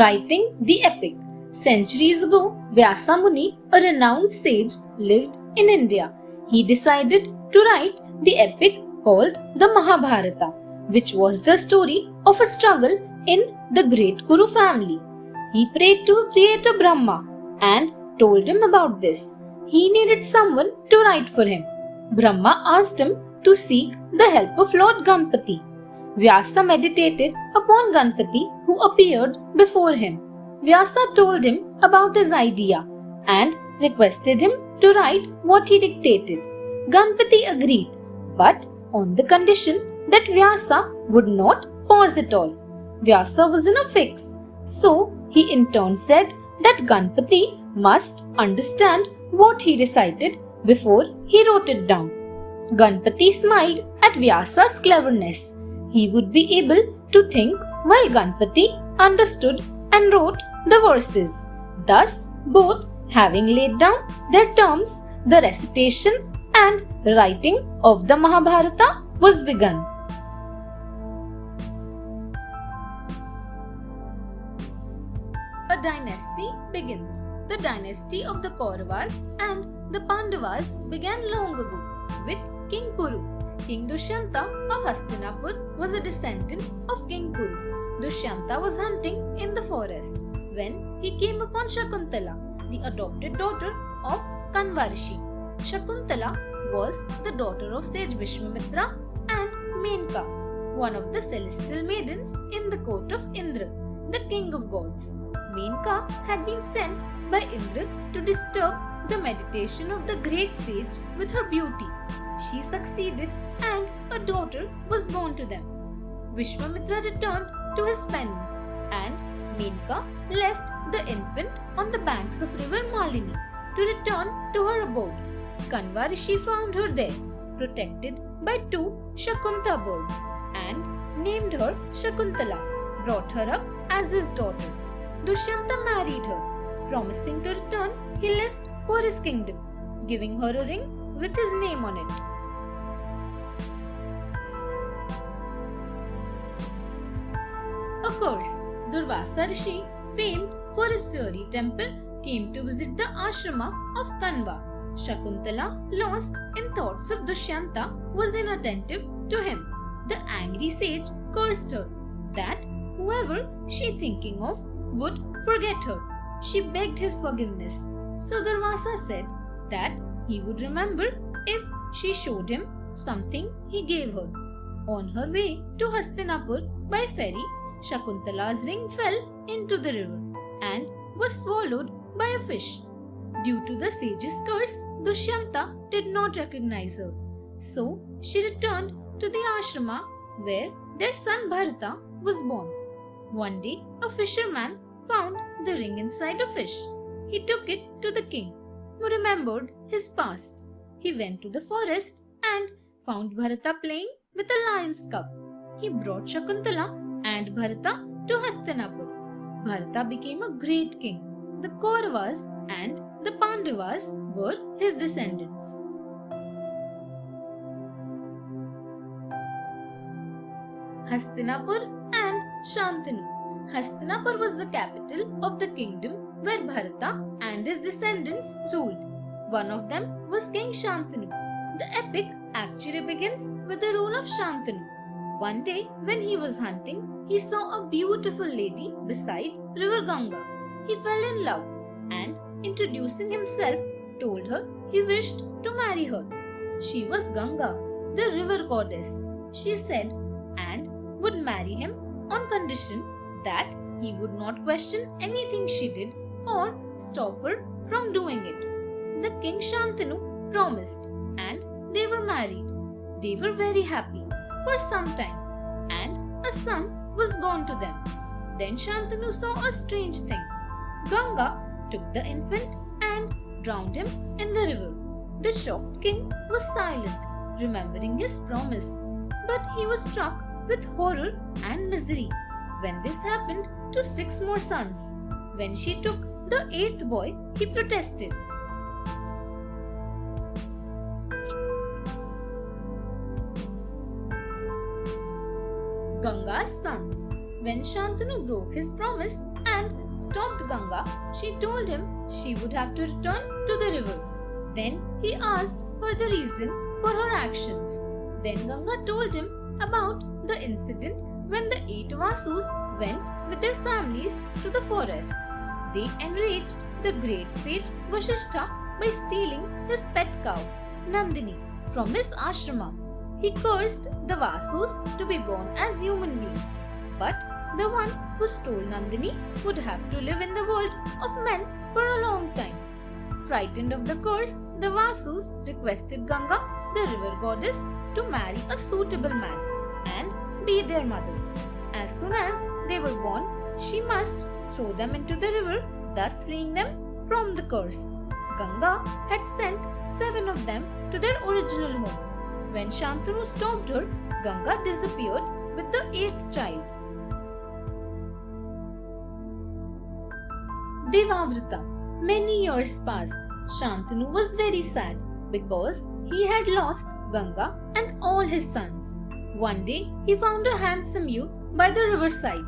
Writing the epic. Centuries ago, Vyasa Muni, a renowned sage, lived in India. He decided to write the epic called the Mahabharata, which was the story of a struggle in the great Kuru family. He prayed to Creator Brahma and told him about this. He needed someone to write for him. Brahma asked him to seek the help of Lord Ganpati. Vyasa meditated upon Ganpati, who appeared before him. Vyasa told him about his idea and requested him to write what he dictated. Ganpati agreed, but on the condition that Vyasa would not pause at all. Vyasa was in a fix, so he in turn said that Ganpati must understand what he recited before he wrote it down. Ganpati smiled at Vyasa's cleverness. He would be able to think while Ganpati understood and wrote the verses. Thus, both having laid down their terms, the recitation and writing of the Mahabharata was begun. A dynasty begins. The dynasty of the Kauravas and the Pandavas began long ago with King Kuru. King Dushyanta of Hastinapur was a descendant of King Kuru. Dushyanta was hunting in the forest when he came upon Shakuntala, the adopted daughter of Kanvarishi. Shakuntala was the daughter of sage Vishwamitra and Menka, one of the celestial maidens in the court of Indra, the king of gods. Menka had been sent by Indra to disturb the meditation of the great sage with her beauty. She succeeded and a daughter was born to them. Vishwamitra returned to his penance and Menka left the infant on the banks of river Malini to return to her abode. Kanvarishi found her there, protected by two Shakunta birds, and named her Shakuntala, brought her up as his daughter. Dushyanta married her. Promising to return, he left for his kingdom, giving her a ring with his name on it. A curse. Durvasa Rishi, famed for his fairy temple, came to visit the ashrama of Kanva. Shakuntala, lost in thoughts of Dushyanta, was inattentive to him. The angry sage cursed her that whoever she thinking of would forget her. She begged his forgiveness. So Durvasa said that he would remember if she showed him something he gave her. On her way to Hastinapur by ferry, Shakuntala's ring fell into the river and was swallowed by a fish. Due to the sage's curse, Dushyanta did not recognize her. So she returned to the ashrama where their son Bharata was born. One day, a fisherman found the ring inside a fish. He took it to the king, who remembered his past. He went to the forest and found Bharata playing with a lion's cub. He brought Shakuntala and Bharata to Hastinapur. Bharata became a great king. The Kauravas and the Pandavas were his descendants. Hastinapur and Shantanu. Hastinapur was the capital of the kingdom where Bharata and his descendants ruled. One of them was King Shantanu. The epic actually begins with the rule of Shantanu. One day, when he was hunting, he saw a beautiful lady beside River Ganga. He fell in love and, introducing himself, told her he wished to marry her. She was Ganga, the river goddess, she said, and would marry him on condition that he would not question anything she did or stop her from doing it. The king Shantanu promised and they were married. They were very happy for some time and a son was born to them. Then Shantanu saw a strange thing. Ganga took the infant and drowned him in the river. The shocked king was silent, remembering his promise, but he was struck with horror and misery when this happened to 6 more sons. When she took the 8th boy, he protested. Ganga's sons. When Shantanu broke his promise and stopped Ganga, she told him she would have to return to the river. Then he asked her the reason for her actions. Then Ganga told him about the incident when the 8 Vasus went with their families to the forest. They enraged the great sage Vasishtha by stealing his pet cow, Nandini, from his ashrama. He cursed the Vasus to be born as human beings, but the one who stole Nandini would have to live in the world of men for a long time. Frightened of the curse, the Vasus requested Ganga, the river goddess, to marry a suitable man and be their mother. As soon as they were born, she must throw them into the river, thus freeing them from the curse. Ganga had sent 7 of them to their original home. When Shantanu stopped her, Ganga disappeared with the 8th child. Devavrata. Many years passed. Shantanu was very sad because he had lost Ganga and all his sons. One day, he found a handsome youth by the riverside.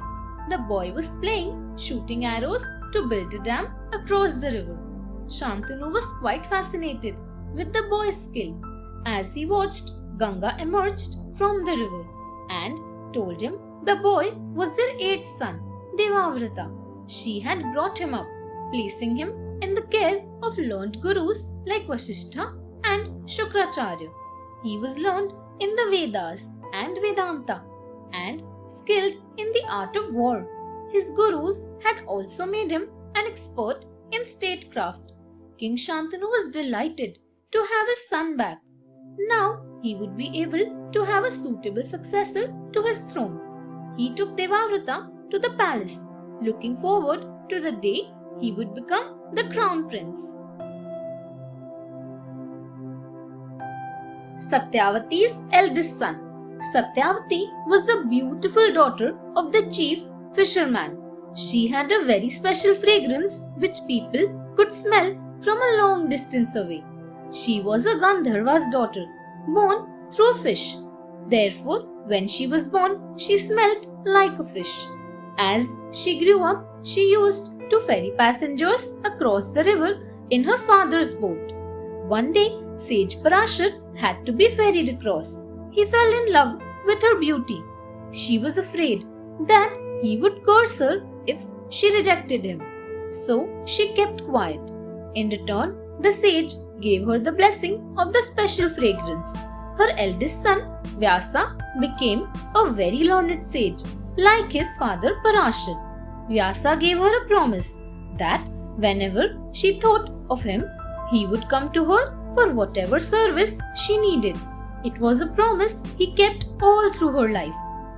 The boy was playing, shooting arrows to build a dam across the river. Shantanu was quite fascinated with the boy's skill. As he watched, Ganga emerged from the river and told him the boy was their 8th son, Devavrata. She had brought him up, placing him in the care of learned gurus like Vasishtha and Shukracharya. He was learned in the Vedas and Vedanta and skilled in the art of war. His gurus had also made him an expert in statecraft. King Shantanu was delighted to have his son back. Now he would be able to have a suitable successor to his throne. He took Devavrata to the palace, looking forward to the day he would become the crown prince. Satyavati's eldest son. Satyavati was the beautiful daughter of the chief fisherman. She had a very special fragrance which people could smell from a long distance away. She was a Gandharva's daughter, born through a fish. Therefore, when she was born, she smelt like a fish. As she grew up, she used to ferry passengers across the river in her father's boat. One day, sage Parashar had to be ferried across. He fell in love with her beauty. She was afraid that he would curse her if she rejected him. So she kept quiet. In return, the sage gave her the blessing of the special fragrance. Her eldest son, Vyasa, became a very learned sage, like his father Parashar. Vyasa gave her a promise that whenever she thought of him, he would come to her for whatever service she needed. It was a promise he kept all through her life,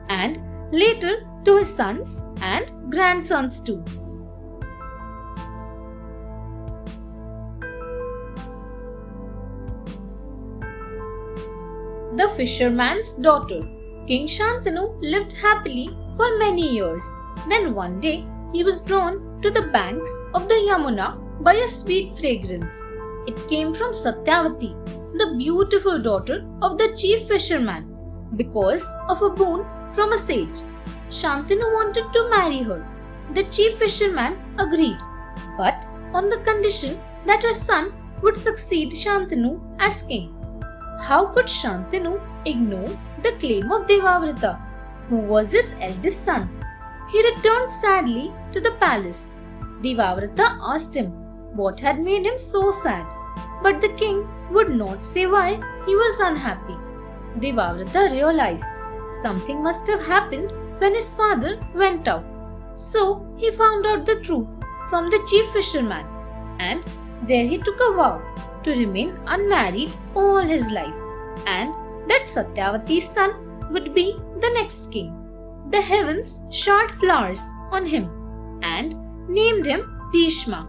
and later to his sons and grandsons too. The Fisherman's Daughter. King Shantanu lived happily for many years. Then one day, he was drawn to the banks of the Yamuna by a sweet fragrance. It came from Satyavati, the beautiful daughter of the chief fisherman, because of a boon from a sage. Shantanu wanted to marry her. The chief fisherman agreed, but on the condition that her son would succeed Shantanu as king. How could Shantanu ignore the claim of Devavrata, who was his eldest son? He returned sadly to the palace. Devavrata asked him what had made him so sad, but the king would not say why he was unhappy. Devavrata realized something must have happened when his father went out. So he found out the truth from the chief fisherman, and there he took a vow to remain unmarried all his life, and that Satyavati's son would be the next king. The heavens showered flowers on him and named him Bhishma.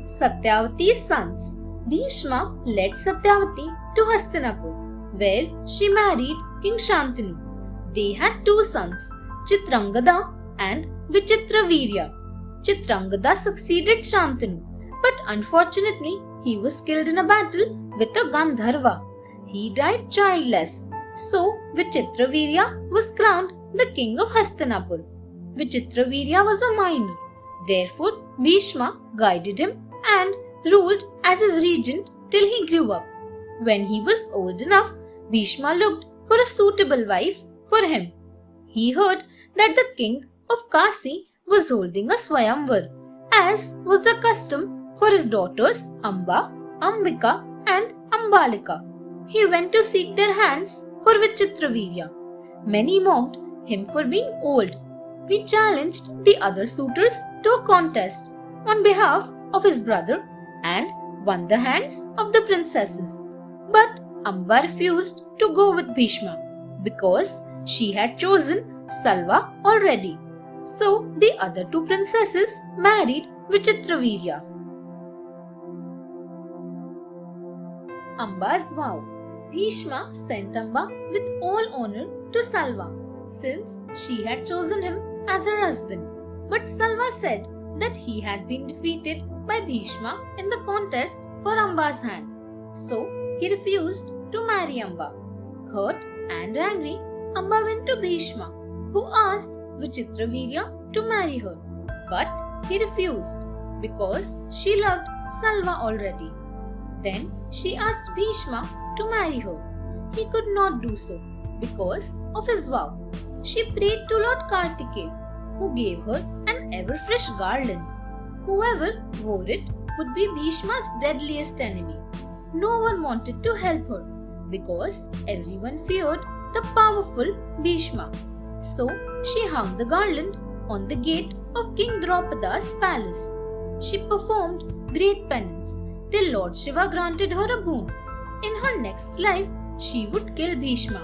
Satyavati's sons. Bhishma led Satyavati to Hastinapur, where she married King Shantanu. They had 2 sons, Chitrangada and Vichitravirya. Chitrangada succeeded Shantanu, but unfortunately he was killed in a battle with a Gandharva. He died childless, so Vichitravirya was crowned the king of Hastinapur. Vichitravirya was a minor. Therefore, Bhishma guided him and ruled as his regent till he grew up. When he was old enough, Bhishma looked for a suitable wife for him. He heard that the king of Kasi was holding a Swayamvar, as was the custom for his daughters Amba, Ambika and Ambalika. He went to seek their hands for Vichitravirya. Many mocked him for being old. He challenged the other suitors to a contest on behalf of his brother and won the hands of the princesses. But Amba refused to go with Bhishma because she had chosen Salva already. So the other two princesses married Vichitravirya. Amba's vow. Bhishma sent Amba with all honor to Salva, since she had chosen him as her husband. But Salva said that he had been defeated by Bhishma in the contest for Amba's hand. So he refused to marry Amba. Hurt and angry, Amba went to Bhishma, who asked Vichitravirya to marry her. But he refused because she loved Salva already. Then she asked Bhishma to marry her. He could not do so because of his vow. She prayed to Lord Kartikeya, who gave her an ever-fresh garland. Whoever wore it would be Bhishma's deadliest enemy. No one wanted to help her because everyone feared the powerful Bhishma. So she hung the garland on the gate of King Draupada's palace. She performed great penance till Lord Shiva granted her a boon. In her next life, she would kill Bhishma.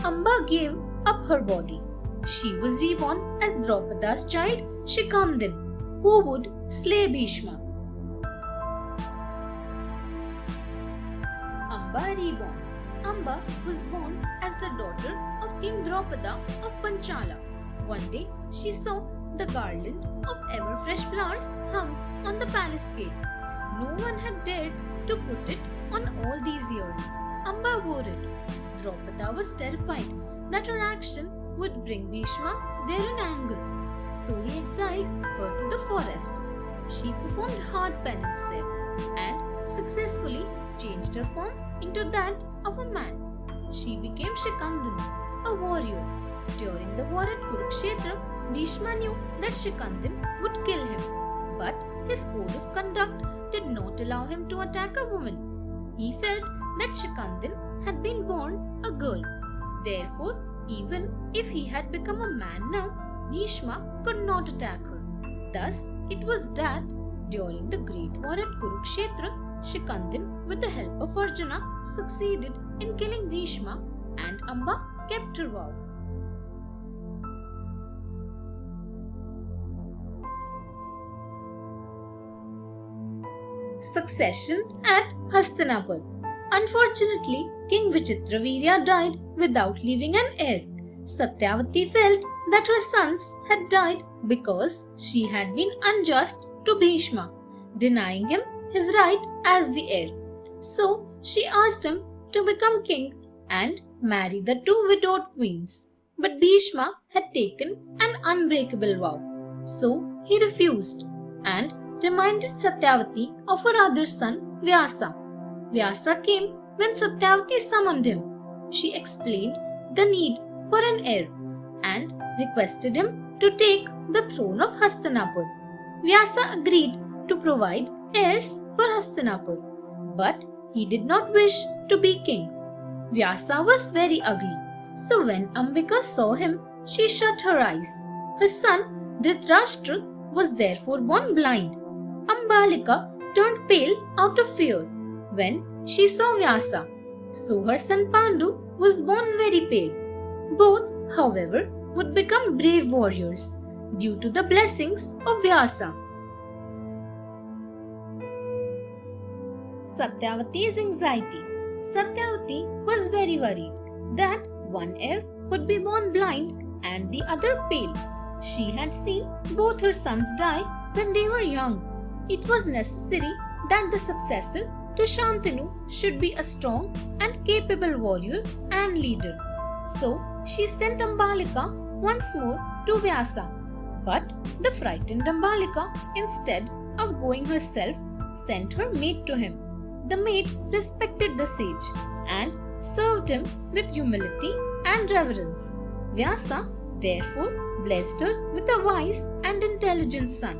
Amba gave up her body. She was reborn as Draupada's child Shikandin, who would slay Bhishma. Amba reborn. Amba was born as the daughter of King Draupada of Panchala. One day, she saw the garland of ever-fresh flowers hung on the palace gate. No one had dared to put it on all these years. Amba wore it. Draupada was terrified that her action would bring Bhishma there in anger. So he exiled her to the forest. She performed hard penance there and successfully changed her form into that of a man. She became Shikandin, a warrior. During the war at Kurukshetra, Bhishma knew that Shikandin would kill him. But his code of conduct did not allow him to attack a woman. He felt that Shikandin had been born a girl. Therefore, even if he had become a man now, Bhishma could not attack her. Thus, it was that during the great war at Kurukshetra, Shikandin, with the help of Arjuna, succeeded in killing Bhishma, and Amba kept her vow. Succession at Hastinapur. Unfortunately, King Vichitravirya died without leaving an heir. Satyavati felt that her sons had died because she had been unjust to Bhishma, denying him his right as the heir. So she asked him to become king and marry the two widowed queens. But Bhishma had taken an unbreakable vow. So he refused and reminded Satyavati of her other son Vyasa. Vyasa came when Satyavati summoned him. She explained the need for an heir and requested him to take the throne of Hastinapur. Vyasa agreed to provide heirs for Hastinapur, but he did not wish to be king. Vyasa was very ugly, so when Ambika saw him, she shut her eyes. Her son Dhritarashtra was therefore born blind. Ambalika turned pale out of fear when she saw Vyasa, so her son Pandu was born very pale. Both, however, would become brave warriors due to the blessings of Vyasa. Satyavati's anxiety. Satyavati was very worried that one heir would be born blind and the other pale. She had seen both her sons die when they were young. It was necessary that the successor to Shantanu should be a strong and capable warrior and leader. So she sent Ambalika once more to Vyasa. But the frightened Ambalika, instead of going herself, sent her maid to him. The maid respected the sage and served him with humility and reverence. Vyasa therefore blessed her with a wise and intelligent son,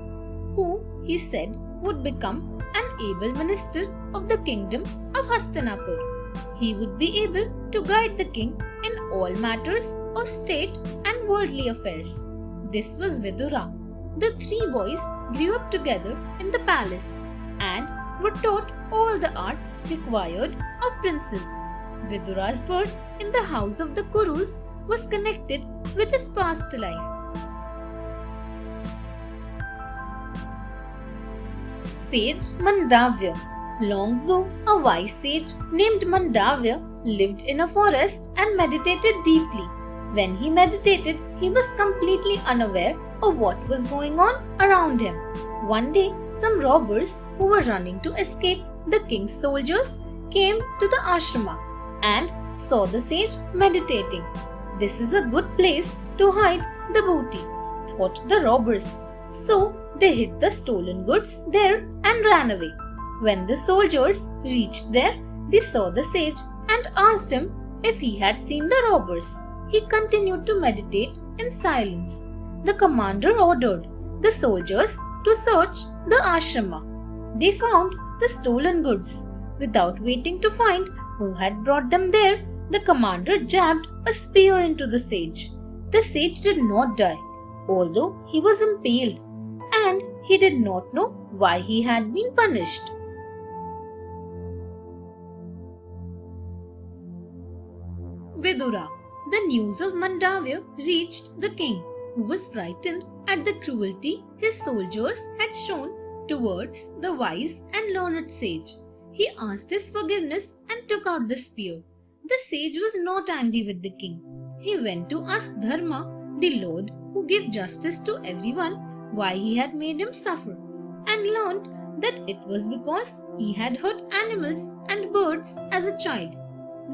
who he said would become an able minister of the kingdom of Hastinapur. He would be able to guide the king in all matters of state and worldly affairs. This was Vidura. The three boys grew up together in the palace and were taught all the arts required of princes. Vidura's birth in the house of the Kurus was connected with his past life. Sage Mandavya. Long ago, a wise sage named Mandavya lived in a forest and meditated deeply. When he meditated, he was completely unaware of what was going on around him. One day, some robbers who were running to escape the king's soldiers came to the ashrama and saw the sage meditating. This is a good place to hide the booty, thought the robbers. So they hid the stolen goods there and ran away. When the soldiers reached there, they saw the sage and asked him if he had seen the robbers. He continued to meditate in silence. The commander ordered the soldiers to search the ashrama. They found the stolen goods. Without waiting to find who had brought them there, the commander jabbed a spear into the sage. The sage did not die, although he was impaled, and he did not know why he had been punished. Vidura. The news of Mandavya reached the king, who was frightened at the cruelty his soldiers had shown towards the wise and learned sage. He asked his forgiveness and took out the spear. The sage was not angry with the king. He went to ask Dharma, the Lord who gave justice to everyone, why he had made him suffer, and learned that it was because he had hurt animals and birds as a child.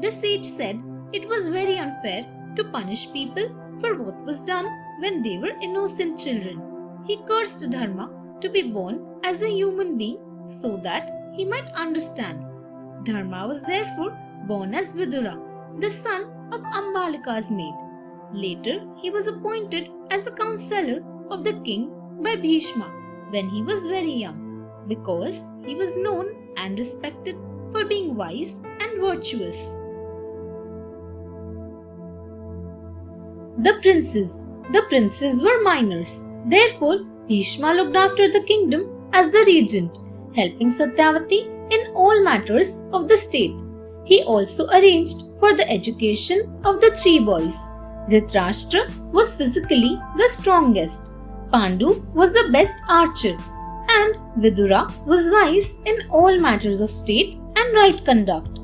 The sage said it was very unfair to punish people for what was done when they were innocent children. He cursed Dharma to be born as a human being so that he might understand. Dharma was therefore born as Vidura, the son of Ambalika's maid. Later, he was appointed as a counselor of the king by Bhishma when he was very young, because he was known and respected for being wise and virtuous. The princes. The princes were minors. Therefore, Bhishma looked after the kingdom as the regent, helping Satyavati in all matters of the state. He also arranged for the education of the three boys. Dhritarashtra was physically the strongest, Pandu was the best archer, and Vidura was wise in all matters of state and right conduct.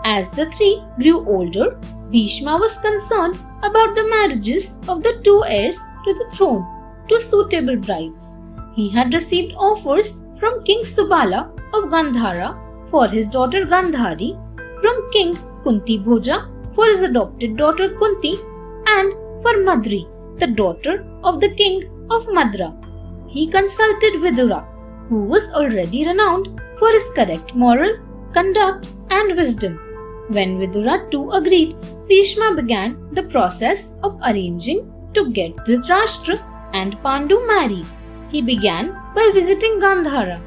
As the three grew older, Bhishma was concerned about the marriages of the two heirs to the throne to suitable brides. He had received offers from King Subala of Gandhara for his daughter Gandhari, from King Kunti Bhoja for his adopted daughter Kunti, and for Madri, the daughter of the king of Madra. He consulted Vidura, who was already renowned for his correct moral conduct and wisdom. When Vidura too agreed, Bhishma began the process of arranging to get Dhritarashtra and Pandu married. He began by visiting Gandhara.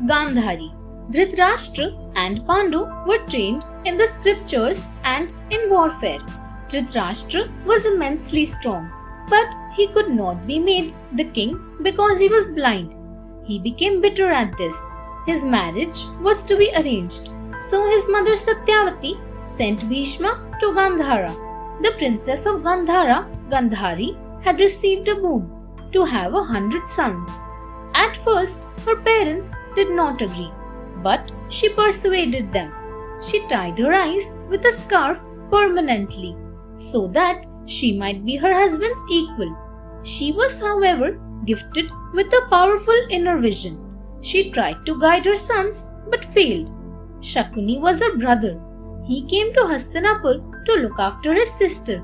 Gandhari. Dhritarashtra and Pandu were trained in the scriptures and in warfare. Dhritarashtra was immensely strong, but he could not be made the king because he was blind. He became bitter at this. His marriage was to be arranged, so his mother Satyavati sent Bhishma to Gandhara. The princess of Gandhara, Gandhari, had received a boon to have 100 sons. At first, her parents did not agree, but she persuaded them. She tied her eyes with a scarf permanently, so that she might be her husband's equal. She was, however, gifted with a powerful inner vision. She tried to guide her sons but failed. Shakuni was her brother. He came to Hastinapur to look after his sister,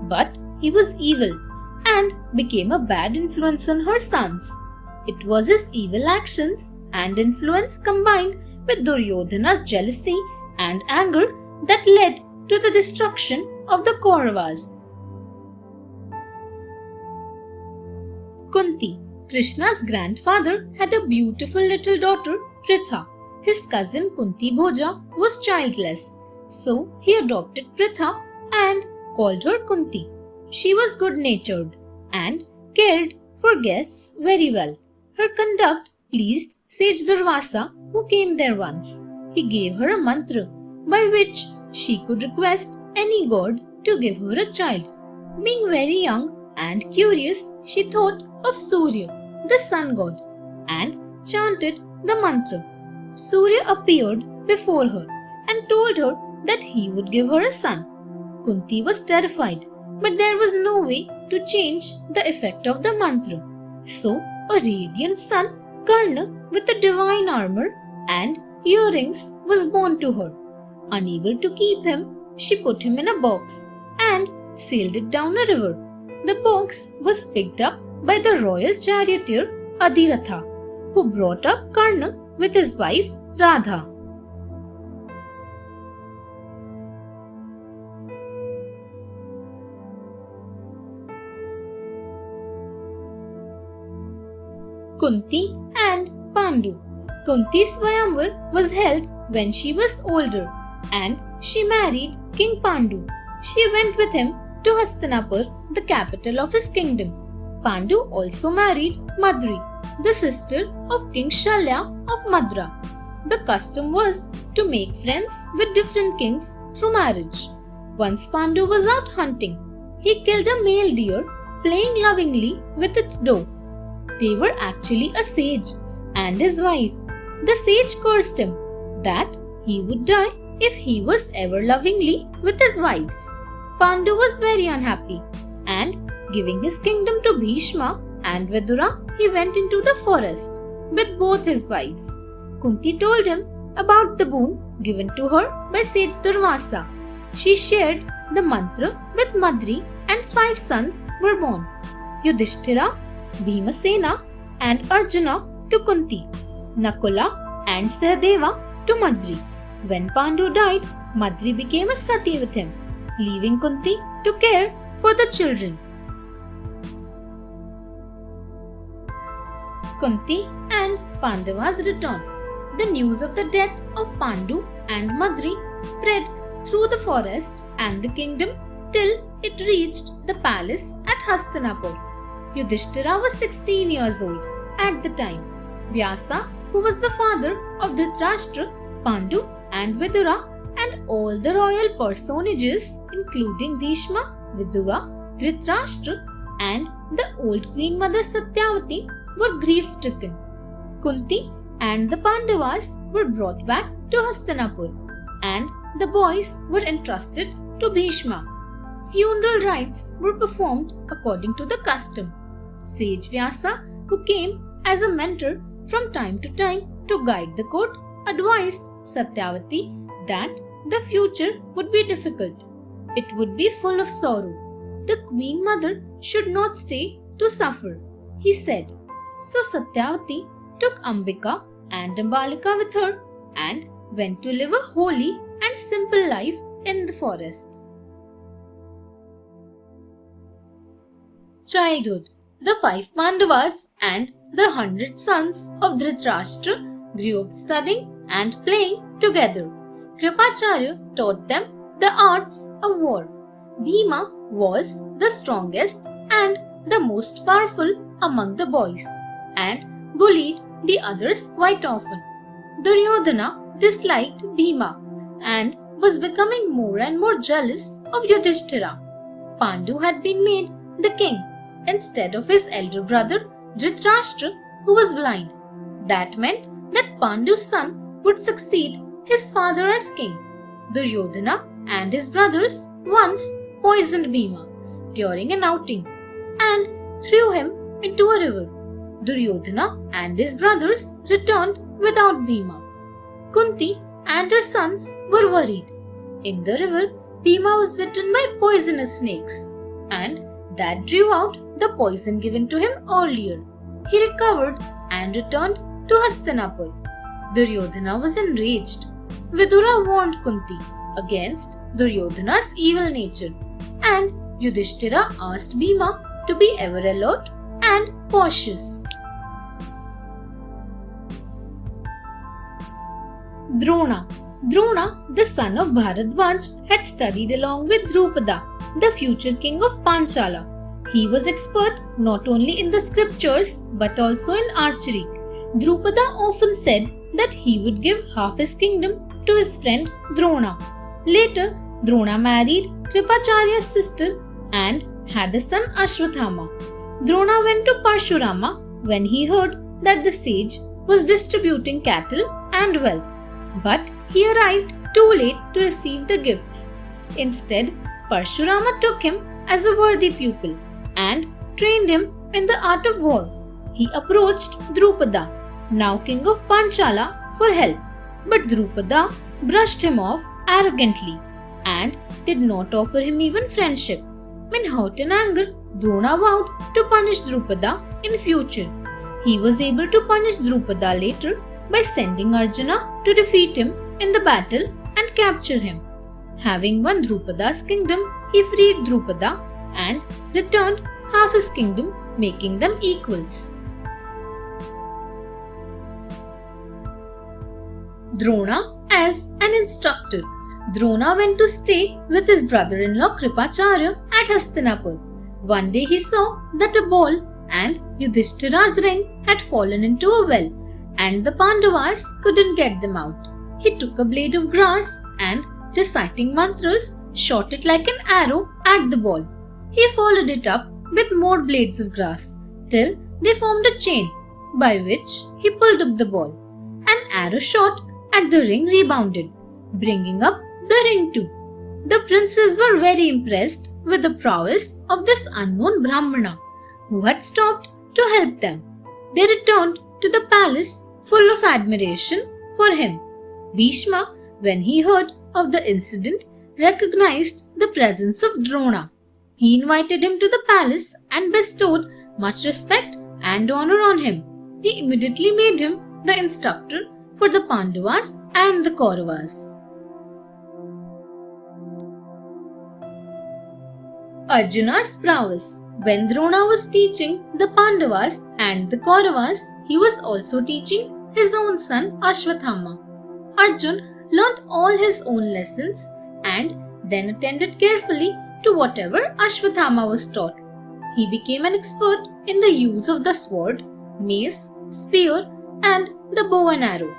but he was evil and became a bad influence on her sons. It was his evil actions and influence combined with Duryodhana's jealousy and anger that led to the destruction of the Kauravas. Kunti, Krishna's grandfather, had a beautiful little daughter, Pritha. His cousin Kunti Bhoja was childless, so he adopted Pritha and called her Kunti. She was good-natured and cared for guests very well. Her conduct pleased sage Durvasa, who came there once. He gave her a mantra by which she could request any god to give her a child. Being very young and curious, she thought of Surya, the sun god, and chanted the mantra. Surya appeared before her and told her that he would give her a son. Kunti was terrified, but there was no way to change the effect of the mantra. So, a radiant son, Karna, with a divine armor and earrings, was born to her. Unable to keep him, she put him in a box and sailed it down a river. The box was picked up by the royal charioteer Adhiratha, who brought up Karna with his wife Radha. Kunti and Pandu. Kunti's Swayamvar was held when she was older and she married King Pandu. She went with him to Hastinapur, the capital of his kingdom. Pandu also married Madri, the sister of King Shalya of Madra. The custom was to make friends with different kings through marriage. Once Pandu was out hunting. He killed a male deer, playing lovingly with its doe. They were actually a sage and his wife. The sage cursed him that he would die if he was ever lovingly with his wives. Pandu was very unhappy and, giving his kingdom to Bhishma and Vidura, he went into the forest with both his wives. Kunti told him about the boon given to her by sage Durvasa. She shared the mantra with Madri and 5 sons were born: Yudhishthira, Bhimasena and Arjuna to Kunti, Nakula and Sahadeva to Madri. When Pandu died, Madri became a sati with him, leaving Kunti to care for the children. Kunti and Pandava's return. The news of the death of Pandu and Madri spread through the forest and the kingdom till it reached the palace at Hastinapur. Yudhishthira was 16 years old at the time. Vyasa, who was the father of Dhritarashtra, Pandu and Vidura, and all the royal personages including Bhishma, Vidura, Dhritarashtra and the old queen mother Satyavati were grief-stricken. Kunti and the Pandavas were brought back to Hastinapur and the boys were entrusted to Bhishma. Funeral rites were performed according to the custom. Sage Vyasa, who came as a mentor from time to time to guide the court, advised Satyavati that the future would be difficult. It would be full of sorrow. The queen mother should not stay to suffer, he said. So Satyavati took Ambika and Ambalika with her and went to live a holy and simple life in the forest. Childhood. The 5 Pandavas and the 100 sons of Dhritarashtra grew up studying and playing together. Kripacharya taught them the arts of war. Bhima was the strongest and the most powerful among the boys and bullied the others quite often. Duryodhana disliked Bhima and was becoming more and more jealous of Yudhishthira. Pandu had been made the king instead of his elder brother Dhritarashtra, who was blind. That meant that Pandu's son would succeed his father as king. Duryodhana and his brothers once poisoned Bhima during an outing and threw him into a river. Duryodhana and his brothers returned without Bhima. Kunti and her sons were worried. In the river, Bhima was bitten by poisonous snakes, and that drew out the poison given to him earlier. He recovered and returned to Hastinapur. Duryodhana was enraged. Vidura warned Kunti against Duryodhana's evil nature, and Yudhishthira asked Bhima to be ever alert and cautious. Drona. Drona, the son of Bharadwaj, had studied along with Drupada, the future king of Panchala. He was expert not only in the scriptures but also in archery. Drupada often said that he would give half his kingdom to his friend Drona. Later, Drona married Kripacharya's sister and had a son Ashwathama. Drona went to Parshurama when he heard that the sage was distributing cattle and wealth. But he arrived too late to receive the gifts. Instead, Parshurama took him as a worthy pupil and trained him in the art of war. He approached Drupada, now king of Panchala, for help. But Drupada brushed him off arrogantly and did not offer him even friendship. In hurt and anger, Drona vowed to punish Drupada in future. He was able to punish Drupada later by sending Arjuna to defeat him in the battle and capture him. Having won Drupada's kingdom, he freed Drupada and returned half his kingdom, making them equals. Drona as an instructor. Drona went to stay with his brother-in-law Kripacharya at Hastinapur. One day he saw that a ball and Yudhishthira's ring had fallen into a well, and the Pandavas couldn't get them out. He took a blade of grass and, reciting mantras, shot it like an arrow at the ball. He followed it up with more blades of grass till they formed a chain, by which he pulled up the ball. An arrow shot at the ring rebounded, bringing up the ring too. The princes were very impressed with the prowess of this unknown Brahmana, who had stopped to help them. They returned to the palace full of admiration for him. Bhishma, when he heard of the incident, recognized the presence of Drona. He invited him to the palace and bestowed much respect and honor on him. He immediately made him the instructor for the Pandavas and the Kauravas. Arjuna's prowess. When Drona was teaching the Pandavas and the Kauravas, he was also teaching his own son Ashwathama. Arjun learnt all his own lessons and then attended carefully to whatever Ashwathama was taught. He became an expert in the use of the sword, mace, spear, and the bow and arrow,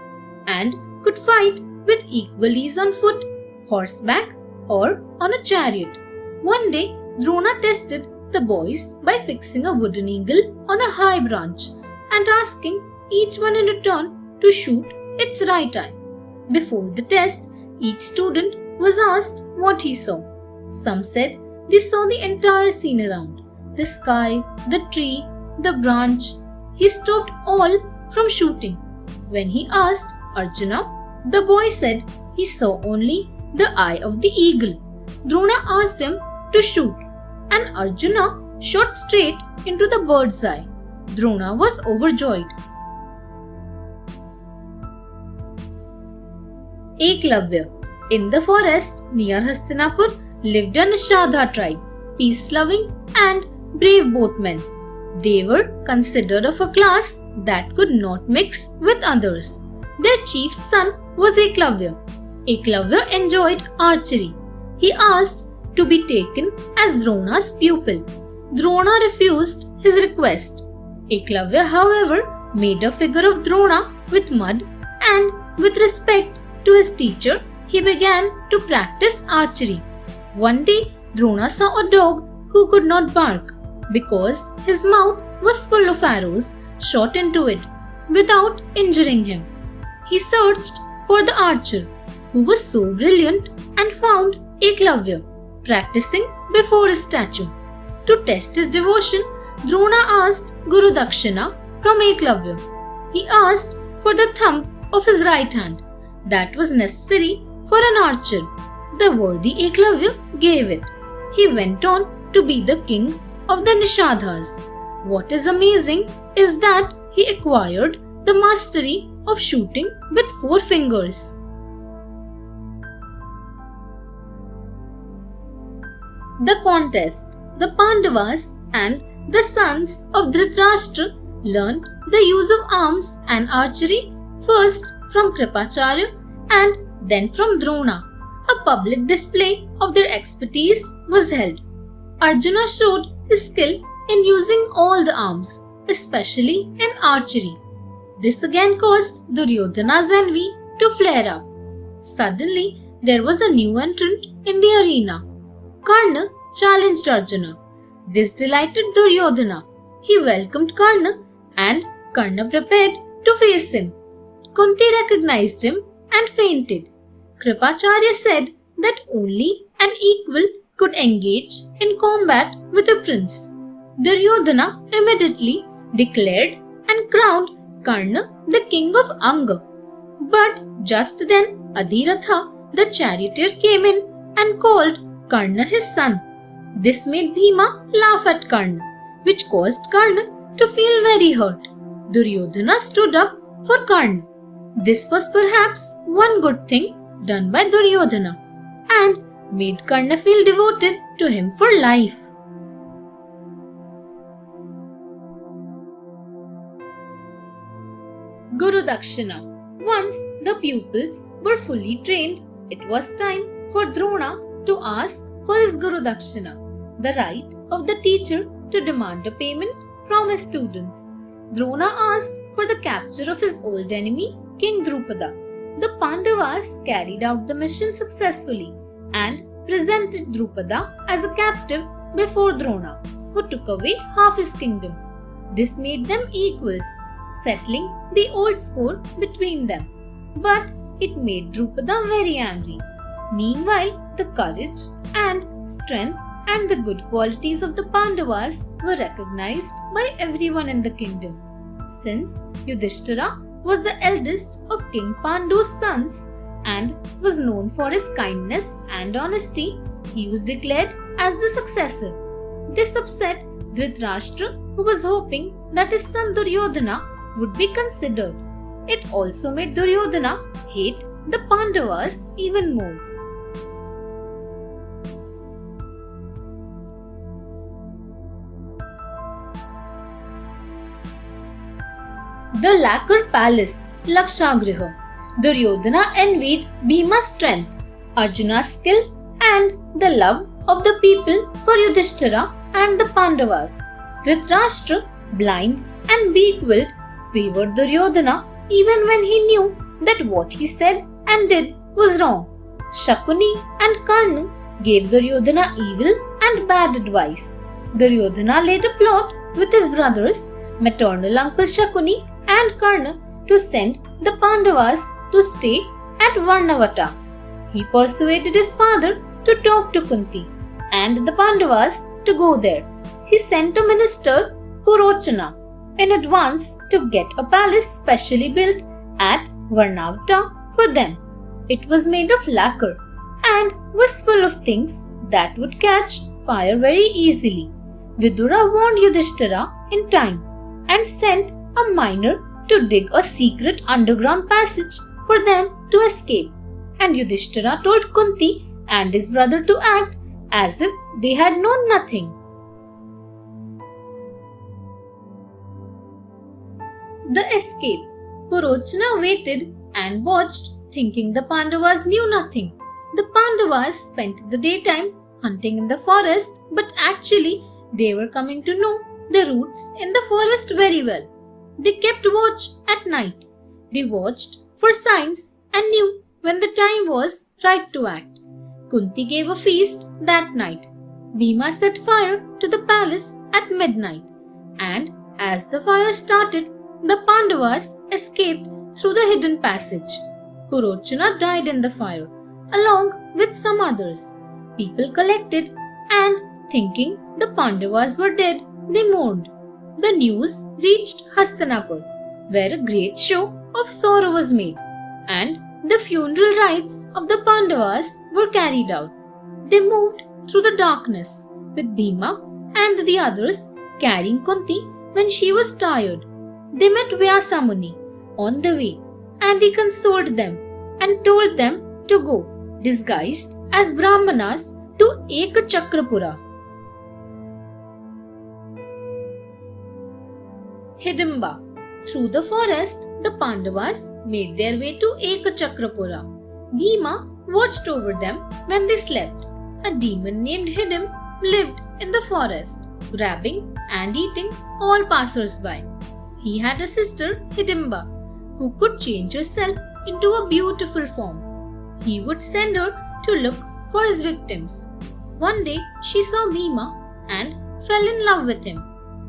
and could fight with equal ease on foot, horseback, or on a chariot. One day, Drona tested the boys by fixing a wooden eagle on a high branch and asking each one in return to shoot its right eye. Before the test, each student was asked what he saw. Some said they saw the entire scene around, the sky, the tree, the branch. He stopped all from shooting. When he asked Arjuna, the boy said he saw only the eye of the eagle. Drona asked him to shoot, and Arjuna shot straight into the bird's eye. Drona was overjoyed. Eklavya. In the forest near Hastinapur lived a Nishadha tribe, peace-loving and brave both men. They were considered of a class that could not mix with others. Their chief's son was Eklavya. Eklavya enjoyed archery. He asked to be taken as Drona's pupil. Drona refused his request. Eklavya, however, made a figure of Drona with mud, and with respect to his teacher, he began to practice archery. One day, Drona saw a dog who could not bark because his mouth was full of arrows shot into it without injuring him. He searched for the archer, who was so brilliant, and found Eklavya practicing before his statue. To test his devotion, Drona asked Guru Dakshina from Eklavya. He asked for the thumb of his right hand that was necessary for an archer. the worthy Eklavya gave it. He went on to be the king of the Nishadhas. What is amazing is that he acquired the mastery of shooting with 4 fingers. The contest. The Pandavas and the sons of Dhritarashtra learned the use of arms and archery first from Kripacharya and then from Drona. A public display of their expertise was held. Arjuna showed his skill in using all the arms, especially in archery. This again caused Duryodhana's envy to flare up. Suddenly, there was a new entrant in the arena. Karna challenged Arjuna. This delighted Duryodhana. He welcomed Karna and Karna prepared to face him. Kunti recognized him and fainted. Kripacharya said that only an equal could engage in combat with a prince. Duryodhana immediately declared and crowned Karna the king of Anga. But just then Adhiratha, the charioteer, came in and called Karna his son. This made Bhima laugh at Karna, which caused Karna to feel very hurt. Duryodhana stood up for Karna. This was perhaps one good thing done by Duryodhana and made Karna feel devoted to him for life. Guru Dakshina. Once the pupils were fully trained, it was time for Drona to ask for his Guru Dakshina, the right of the teacher to demand a payment from his students. Drona asked for the capture of his old enemy, King Drupada. The Pandavas carried out the mission successfully and presented Drupada as a captive before Drona, who took away half his kingdom. This made them equals, settling the old score between them. But it made Drupada very angry. Meanwhile, the courage and strength and the good qualities of the Pandavas were recognized by everyone in the kingdom. Since Yudhishthira was the eldest of King Pandu's sons and was known for his kindness and honesty, he was declared as the successor. This upset Dhritarashtra, who was hoping that his son Duryodhana would be considered. It also made Duryodhana hate the Pandavas even more. The lacquer palace, Lakshagriha. Duryodhana envied Bhima's strength, Arjuna's skill, and the love of the people for Yudhishthira and the Pandavas. Dhritarashtra, blind and beguiled, favored Duryodhana even when he knew that what he said and did was wrong. Shakuni and Karna gave Duryodhana evil and bad advice. Duryodhana laid a plot with his brothers, maternal uncle Shakuni and Karna, to send the Pandavas to stay at Varnavata. He persuaded his father to talk to Kunti and the Pandavas to go there. He sent a minister, Purochana, in advance to get a palace specially built at Varnavata for them. It was made of lacquer and was full of things that would catch fire very easily. Vidura warned Yudhishthira in time and sent a miner to dig a secret underground passage for them to escape. And Yudhishthira told Kunti and his brother to act as if they had known nothing. The escape. Purochana waited and watched, thinking the Pandavas knew nothing. The Pandavas spent the daytime hunting in the forest, but actually they were coming to know the routes in the forest very well. They kept watch at night. They watched for signs and knew when the time was right to act. Kunti gave a feast that night. Bhima set fire to the palace at midnight, and as the fire started, the Pandavas escaped through the hidden passage. Purochana died in the fire, along with some others. People collected and, thinking the Pandavas were dead, they mourned. The news reached Hastinapur, where a great show of sorrow was made, and the funeral rites of the Pandavas were carried out. They moved through the darkness with Bhima and the others carrying Kunti when she was tired. They met Vyasa Muni on the way and he consoled them and told them to go, disguised as Brahmanas, to Ekachakrapura. Hidimba. Through the forest, the Pandavas made their way to Ekachakrapura. Bhima watched over them when they slept. A demon named Hidim lived in the forest, grabbing and eating all passers-by. He had a sister, Hidimba, who could change herself into a beautiful form. He would send her to look for his victims. One day, she saw Bhima and fell in love with him.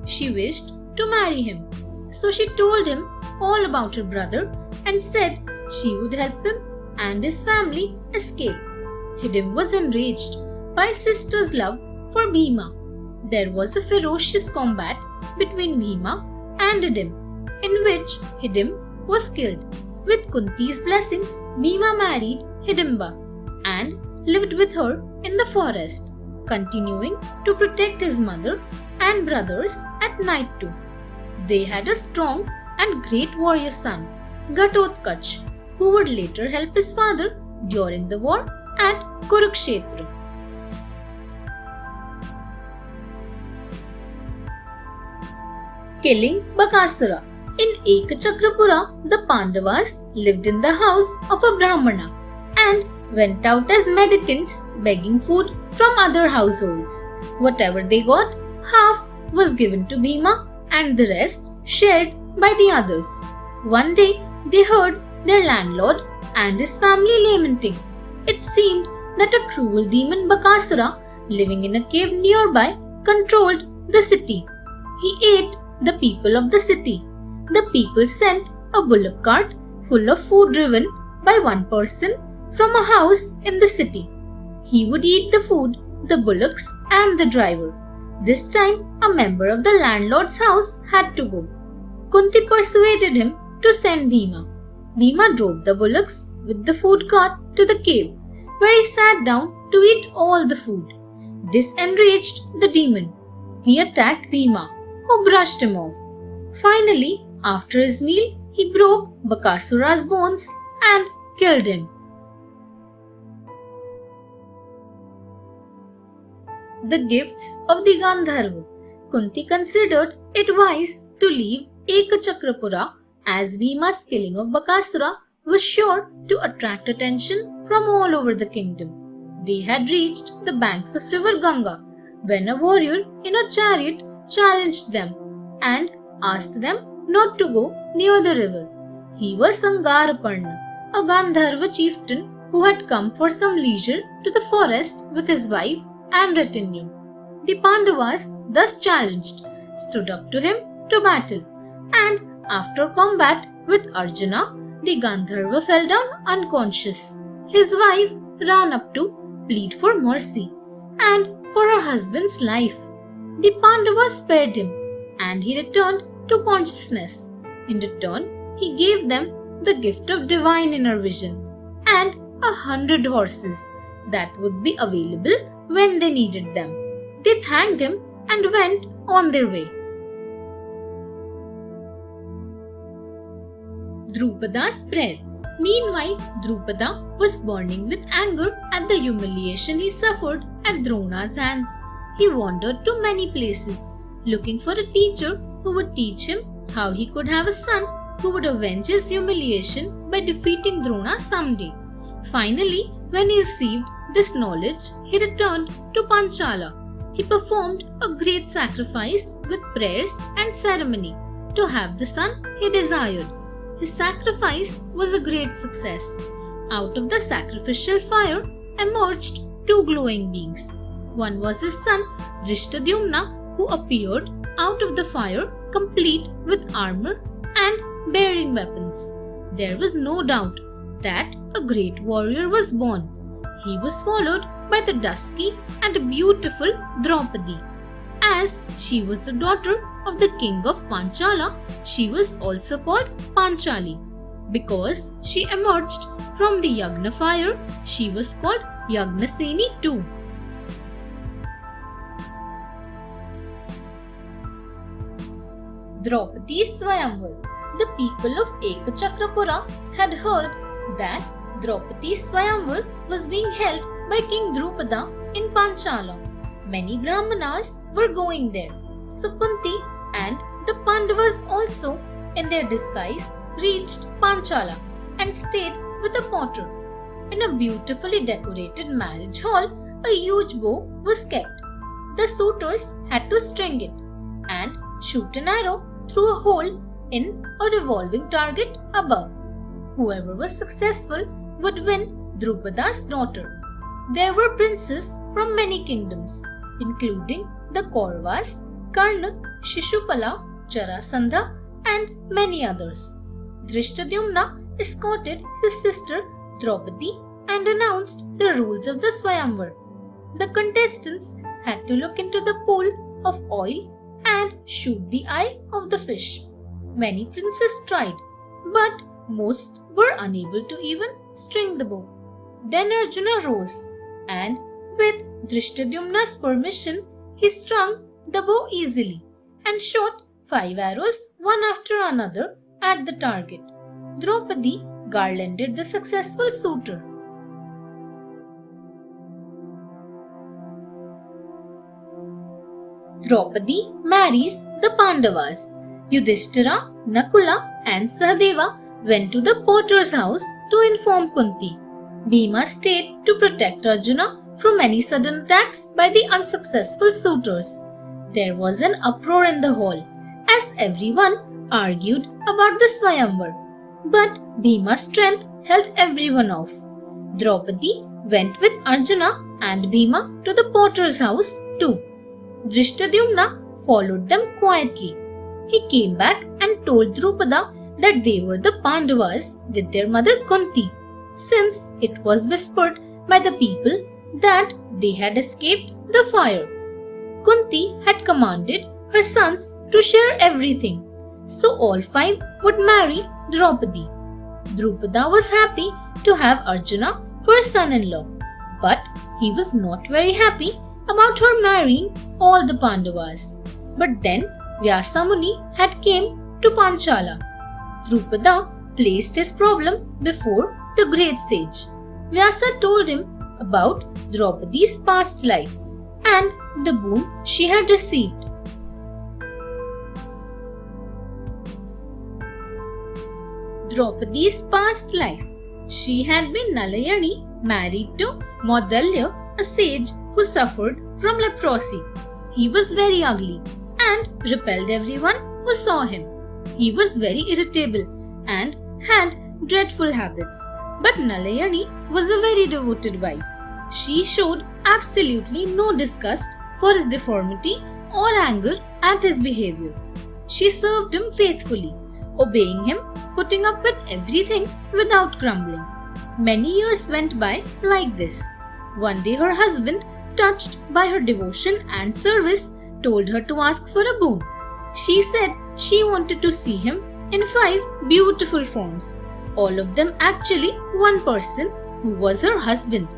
She wished to marry him. So she told him all about her brother and said she would help him and his family escape. Hidim was enraged by his sister's love for Bhima. There was a ferocious combat between Bhima and Hidim, in which Hidim was killed. With Kunti's blessings, Bhima married Hidimba and lived with her in the forest, continuing to protect his mother and brothers at night too. They had a strong and great warrior son, Ghatotkach, who would later help his father during the war at Kurukshetra. Killing Bakasura. In Ekachakrapura, the Pandavas lived in the house of a Brahmana and went out as mendicants begging food from other households. Whatever they got, half was given to Bhima and the rest shared by the others. One day, they heard their landlord and his family lamenting. It seemed that a cruel demon Bakasura, living in a cave nearby, controlled the city. He ate the people of the city. The people sent a bullock cart full of food driven by one person from a house in the city. He would eat the food, the bullocks, and the driver. This time, a member of the landlord's house had to go. Kunti persuaded him to send Bhima. Bhima drove the bullocks with the food cart to the cave, where he sat down to eat all the food. This enraged the demon. He attacked Bhima, who brushed him off. Finally, after his meal, he broke Bakasura's bones and killed him. The gifts of the Gandharva. Kunti considered it wise to leave Ekachakrapura as Bhima's killing of Bakasura was sure to attract attention from all over the kingdom. They had reached the banks of river Ganga when a warrior in a chariot challenged them and asked them not to go near the river. He was Sangaraparna, a Gandharva chieftain who had come for some leisure to the forest with his wife and retinue. The Pandavas, thus challenged, stood up to him to battle, and after combat with Arjuna, the Gandharva fell down unconscious. His wife ran up to plead for mercy and for her husband's life. The Pandavas spared him, and he returned to consciousness. In return, he gave them the gift of divine inner vision and 100 horses that would be available when they needed them. They thanked him and went on their way. Drupada's prayer. Meanwhile, Drupada was burning with anger at the humiliation he suffered at Drona's hands. He wandered to many places, looking for a teacher who would teach him how he could have a son who would avenge his humiliation by defeating Drona someday. Finally, when he received this knowledge, he returned to Panchala. He performed a great sacrifice with prayers and ceremony to have the son he desired. His sacrifice was a great success. Out of the sacrificial fire emerged two glowing beings. One was his son Drishtadyumna, who appeared out of the fire complete with armor and bearing weapons. There was no doubt that a great warrior was born. He was followed by the dusky and beautiful Draupadi. As she was the daughter of the king of Panchala, she was also called Panchali. Because she emerged from the Yagna fire, she was called Yagnaseni too. Draupadi's Swayamvar. The people of Ekachakrapura had heard that Draupadi's Swayamvar was being held by King Drupada in Panchala. Many Brahmanas were going there. So Kunti and the Pandavas also, in their disguise, reached Panchala and stayed with a potter. In a beautifully decorated marriage hall, a huge bow was kept. The suitors had to string it and shoot an arrow through a hole in a revolving target above. Whoever was successful would win Drupada's daughter. There were princes from many kingdoms, including the Kauravas, Karna, Shishupala, Jarasandha, and many others. Drishtadyumna escorted his sister Draupadi and announced the rules of the Swayamvar. The contestants had to look into the pool of oil and shoot the eye of the fish. Many princes tried, but most were unable to even string the bow. Then Arjuna rose, and with Drishtadyumna's permission, he strung the bow easily and shot 5 arrows one after another at the target. Draupadi garlanded the successful suitor. Draupadi marries the Pandavas. Yudhishthira, Nakula, and Sahadeva went to the potter's house to inform Kunti. Bhima stayed to protect Arjuna from any sudden attacks by the unsuccessful suitors. There was an uproar in the hall as everyone argued about the Swayamvar. But Bhima's strength held everyone off. Draupadi went with Arjuna and Bhima to the potter's house too. Drishtadyumna followed them quietly. He came back and told Drupada that they were the Pandavas with their mother Kunti, since it was whispered by the people that they had escaped the fire. Kunti had commanded her sons to share everything, so all 5 would marry Draupadi. Drupada was happy to have Arjuna for a son-in-law, but he was not very happy about her marrying all the Pandavas. But then Vyasa Muni had came to Panchala. Drupada placed his problem before the great sage. Vyasa told him about Draupadi's past life and the boon she had received. Draupadi's past life. She had been Nalayani, married to Maudalya, a sage who suffered from leprosy. He was very ugly and repelled everyone who saw him. He was very irritable and had dreadful habits. But Nalayani was a very devoted wife. She showed absolutely no disgust for his deformity or anger at his behavior. She served him faithfully, obeying him, putting up with everything without grumbling. Many years went by like this. One day her husband, touched by her devotion and service, told her to ask for a boon. She said she wanted to see him in 5 beautiful forms, all of them actually one person who was her husband.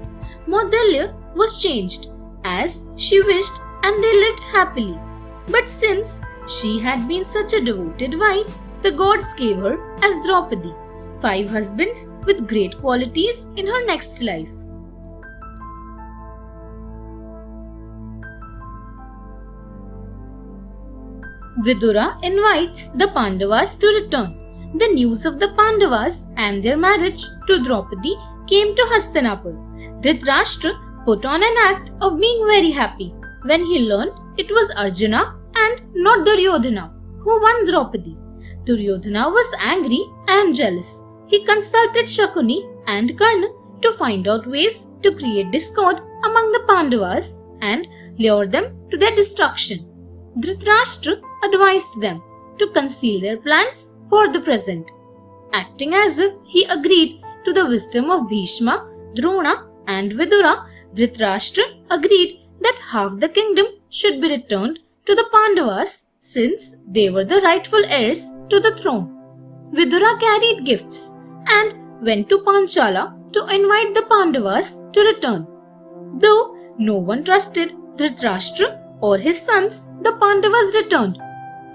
Maudalya was changed as she wished and they lived happily. But since she had been such a devoted wife, the gods gave her as Draupadi 5 husbands with great qualities in her next life. Vidura invites the Pandavas to return. The news of the Pandavas and their marriage to Draupadi came to Hastinapur. Dhritarashtra put on an act of being very happy when he learned it was Arjuna and not Duryodhana who won Draupadi. Duryodhana was angry and jealous. He consulted Shakuni and Karna to find out ways to create discord among the Pandavas and lure them to their destruction. Dhritarashtra advised them to conceal their plans for the present. Acting as if he agreed to the wisdom of Bhishma, Drona and Vidura, Dhritarashtra agreed that half the kingdom should be returned to the Pandavas since they were the rightful heirs to the throne. Vidura carried gifts and went to Panchala to invite the Pandavas to return. Though no one trusted Dhritarashtra or his sons, the Pandavas returned.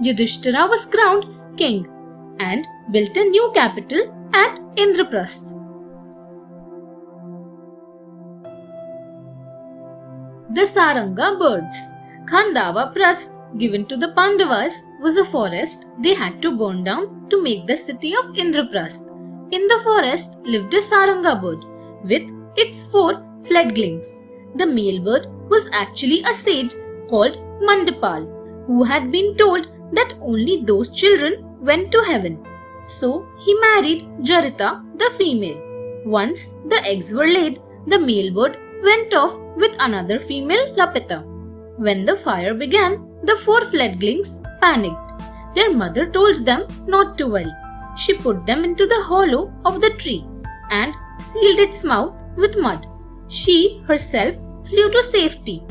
Yudhishthira was crowned king and built a new capital at Indraprastha. The Saranga birds. Khandava Prasth, given to the Pandavas, was a forest they had to burn down to make the city of Indraprastha. In the forest lived a Saranga bird with its 4 fledglings. The male bird was actually a sage called Mandapal, who had been told that only those children went to heaven. So he married Jarita, the female. Once the eggs were laid, the male bird went off with another female Lapita. When the fire began, the 4 fledglings panicked. Their mother told them not to worry. She put them into the hollow of the tree and sealed its mouth with mud. She herself flew to safety.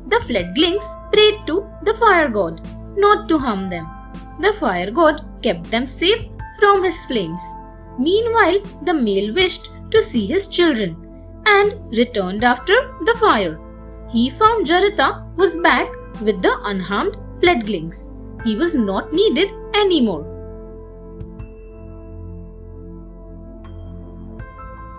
The fledglings prayed to the fire god not to harm them. The fire god kept them safe from his flames. Meanwhile, the male wished to see his children and returned after the fire. He found Jarita was back with the unharmed fledglings. He was not needed anymore.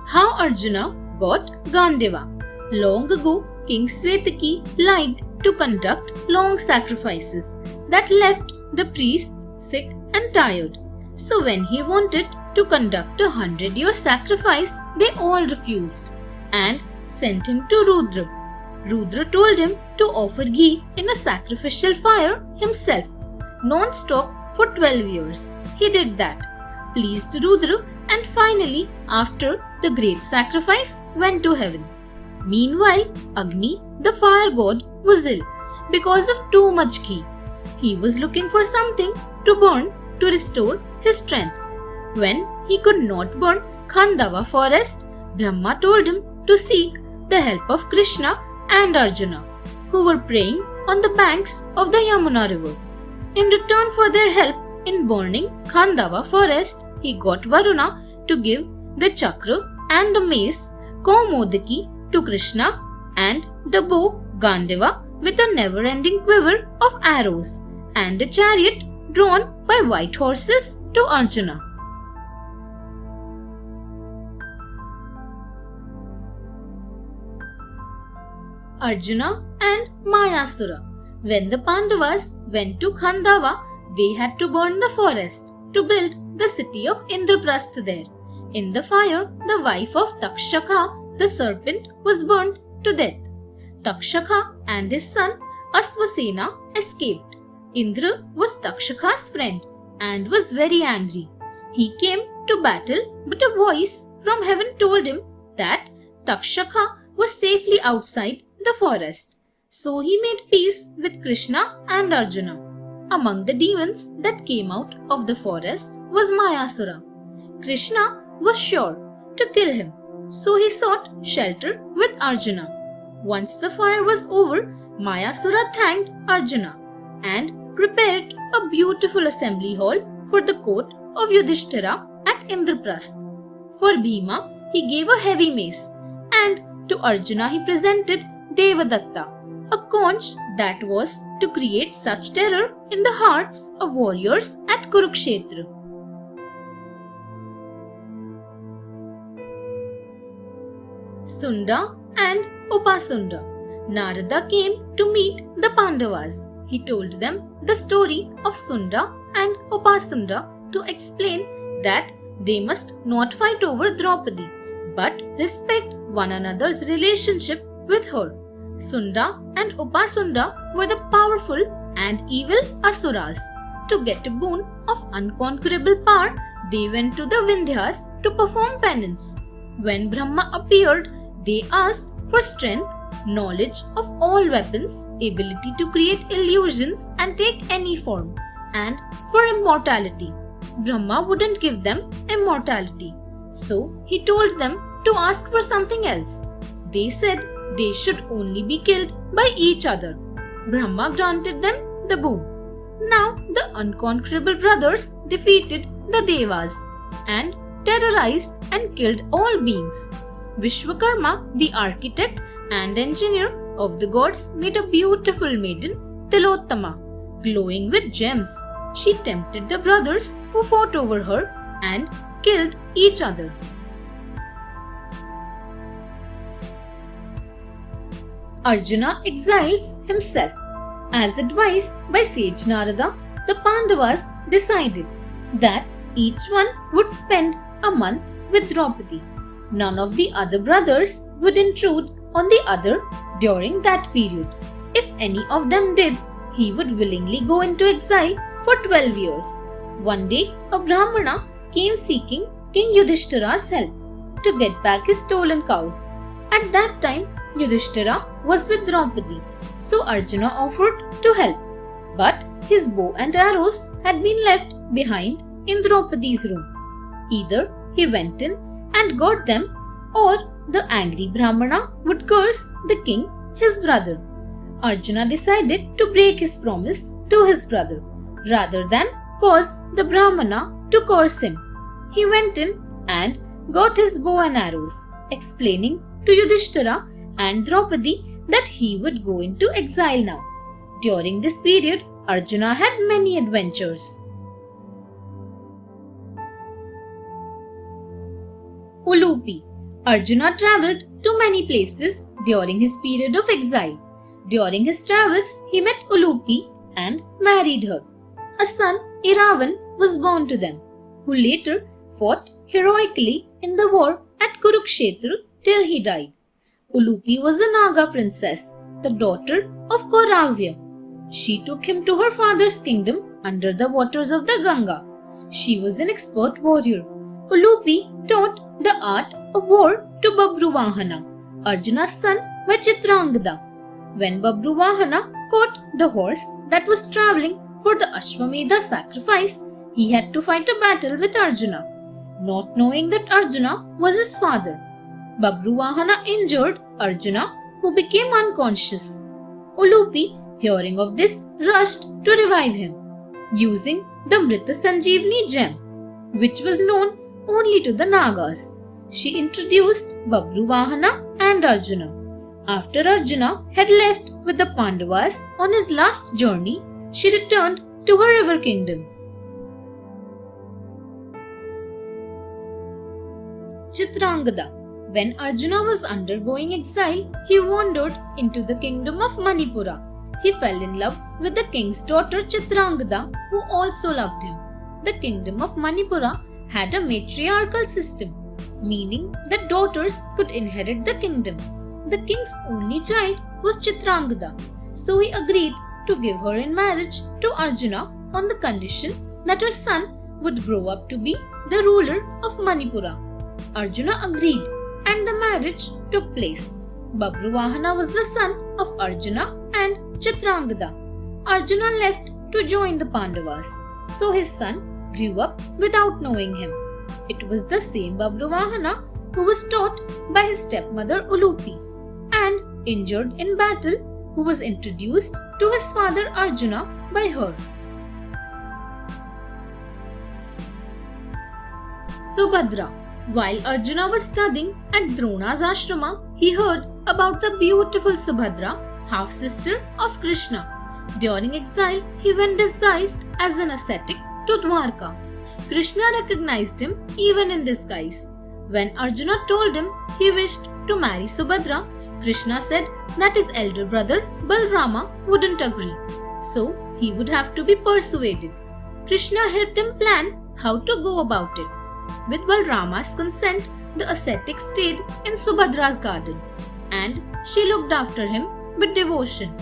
How Arjuna got Gandiva. Long ago, King Svetaki liked to conduct long sacrifices that left the priests sick and tired. So when he wanted to conduct a 100-year sacrifice, they all refused and sent him to Rudra. Rudra told him to offer ghee in a sacrificial fire himself, non-stop for 12 years. He did that, pleased Rudra, and finally, after the great sacrifice, went to heaven. Meanwhile, Agni, the fire god, was ill because of too much ghee. He was looking for something to burn to restore his strength. When he could not burn Khandava forest, Brahma told him to seek the help of Krishna and Arjuna, who were praying on the banks of the Yamuna river. In return for their help in burning Khandava forest, he got Varuna to give the chakra and the mace Kaumodaki to Krishna and the bow Gandiva with a never-ending quiver of arrows and a chariot drawn by white horses to Arjuna. Arjuna and Mayasura. When the Pandavas went to Khandava, they had to burn the forest to build the city of Indraprastha there. In the fire, the wife of Takshaka, the serpent, was burnt to death. Takshaka and his son Asvasena escaped. Indra was Takshaka's friend and was very angry. He came to battle, but a voice from heaven told him that Takshaka was safely outside the forest. So he made peace with Krishna and Arjuna. Among the demons that came out of the forest was Mayasura. Krishna was sure to kill him, so he sought shelter with Arjuna. Once the fire was over, Mayasura thanked Arjuna and prepared a beautiful assembly hall for the court of Yudhishthira at Indraprastha. For Bhima, he gave a heavy mace, and to Arjuna he presented Devadatta, a conch that was to create such terror in the hearts of warriors at Kurukshetra. Sunda and Upasunda. Narada came to meet the Pandavas. He told them the story of Sunda and Upasunda to explain that they must not fight over Draupadi, but respect one another's relationship with her. Sunda and Upasunda were the powerful and evil Asuras. To get a boon of unconquerable power, they went to the Vindhyas to perform penance. When Brahma appeared, they asked for strength, knowledge of all weapons, ability to create illusions and take any form, and for immortality. Brahma wouldn't give them immortality, so he told them to ask for something else. They said they should only be killed by each other. Brahma granted them the boon. Now the unconquerable brothers defeated the Devas, and terrorized and killed all beings. Vishwakarma, the architect and engineer of the gods, made a beautiful maiden, Tilottama, glowing with gems. She tempted the brothers who fought over her and killed each other. Arjuna exiles himself. As advised by sage Narada, the Pandavas decided that each one would spend a month with Draupadi. None of the other brothers would intrude on the other during that period. If any of them did, he would willingly go into exile for 12 years. One day, a Brahmana came seeking King Yudhishthira's help to get back his stolen cows. At that time, Yudhishthira was with Draupadi, so Arjuna offered to help. But his bow and arrows had been left behind in Draupadi's room. Either he went in and got them, or the angry Brahmana would curse the king, his brother. Arjuna decided to break his promise to his brother, rather than cause the Brahmana to curse him. He went in and got his bow and arrows, explaining to Yudhishthira and Draupadi that he would go into exile now. During this period, Arjuna had many adventures. Ulupi. Arjuna travelled to many places during his period of exile. During his travels, he met Ulupi and married her. A son, Iravan, was born to them, who later fought heroically in the war at Kurukshetra till he died. Ulupi was a Naga princess, the daughter of Kauravya. She took him to her father's kingdom under the waters of the Ganga. She was an expert warrior. Ulupi taught the art of war to Babhruvahana, Arjuna's son by Chitrangada. When Babhruvahana caught the horse that was travelling for the Ashwamedha sacrifice, he had to fight a battle with Arjuna, not knowing that Arjuna was his father. Babhruvahana injured Arjuna, who became unconscious. Ulupi, hearing of this, rushed to revive him, using the Mrita Sanjeevani gem, which was known only to the Nagas. She introduced Babhruvahana and Arjuna. After Arjuna had left with the Pandavas on his last journey, she returned to her river kingdom. Chitrangada. When Arjuna was undergoing exile, he wandered into the kingdom of Manipura. He fell in love with the king's daughter Chitrangada, who also loved him. The kingdom of Manipura had a matriarchal system, meaning that daughters could inherit the kingdom. The king's only child was Chitrangada, so he agreed to give her in marriage to Arjuna on the condition that her son would grow up to be the ruler of Manipura. Arjuna agreed, and the marriage took place. Babhruvahana was the son of Arjuna and Chitrangada. Arjuna left to join the Pandavas, so his son grew up without knowing him. It was the same Babhruvahana who was taught by his stepmother Ulupi and injured in battle, who was introduced to his father Arjuna by her. Subhadra. While Arjuna was studying at Drona's ashrama, he heard about the beautiful Subhadra, half-sister of Krishna. During exile, he went disguised as an ascetic to Dwarka. Krishna recognized him even in disguise. When Arjuna told him he wished to marry Subhadra, Krishna said that his elder brother Balrama wouldn't agree, so he would have to be persuaded. Krishna helped him plan how to go about it. With Balrama's consent, the ascetic stayed in Subhadra's garden, and she looked after him with devotion.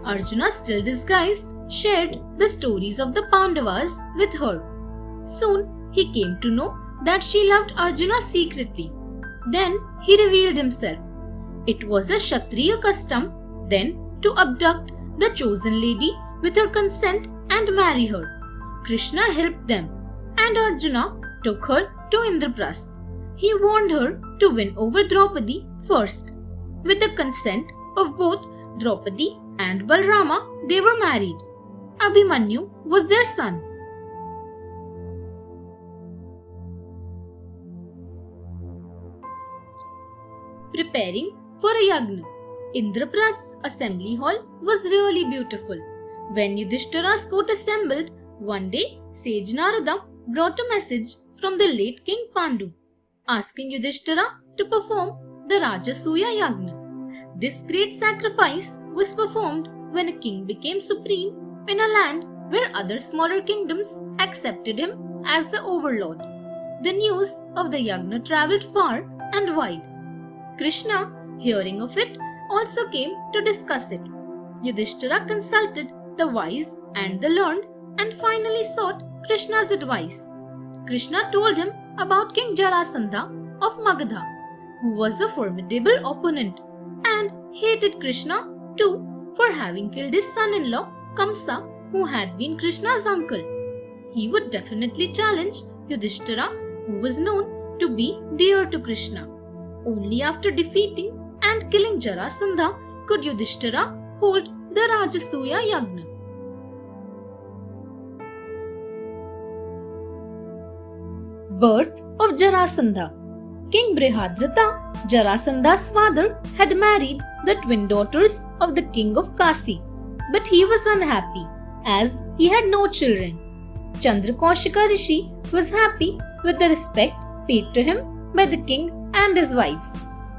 Arjuna, still disguised, shared the stories of the Pandavas with her. Soon he came to know that she loved Arjuna secretly. Then he revealed himself. It was a Kshatriya custom then to abduct the chosen lady with her consent and marry her. Krishna helped them, and Arjuna took her to Indraprasth. He warned her to win over Draupadi first. With the consent of both Draupadi and Balrama, they were married. Abhimanyu was their son. preparing for a yagna. Indraprastha's assembly hall was really beautiful. When Yudhishthira's court assembled, one day sage Narada brought a message from the late King Pandu, asking Yudhishthira to perform the Rajasuya Yagna. This great sacrifice was performed when a king became supreme in a land where other smaller kingdoms accepted him as the overlord. The news of the Yagna travelled far and wide. Krishna, hearing of it, also came to discuss it. Yudhishthira consulted the wise and the learned and finally sought Krishna's advice. Krishna told him about King Jarasandha of Magadha, who was a formidable opponent and hated Krishna too for having killed his son-in-law Kamsa, who had been Krishna's uncle. He would definitely challenge Yudhishthira, who was known to be dear to Krishna. Only after defeating and killing Jarasandha could Yudhishthira hold the Rajasuya Yagna. Birth of Jarasandha. King Brihadrata, Jarasandha's father, had married the twin daughters of the king of Kasi, but he was unhappy as he had no children. Chandrakaushika Rishi was happy with the respect paid to him by the king and his wives.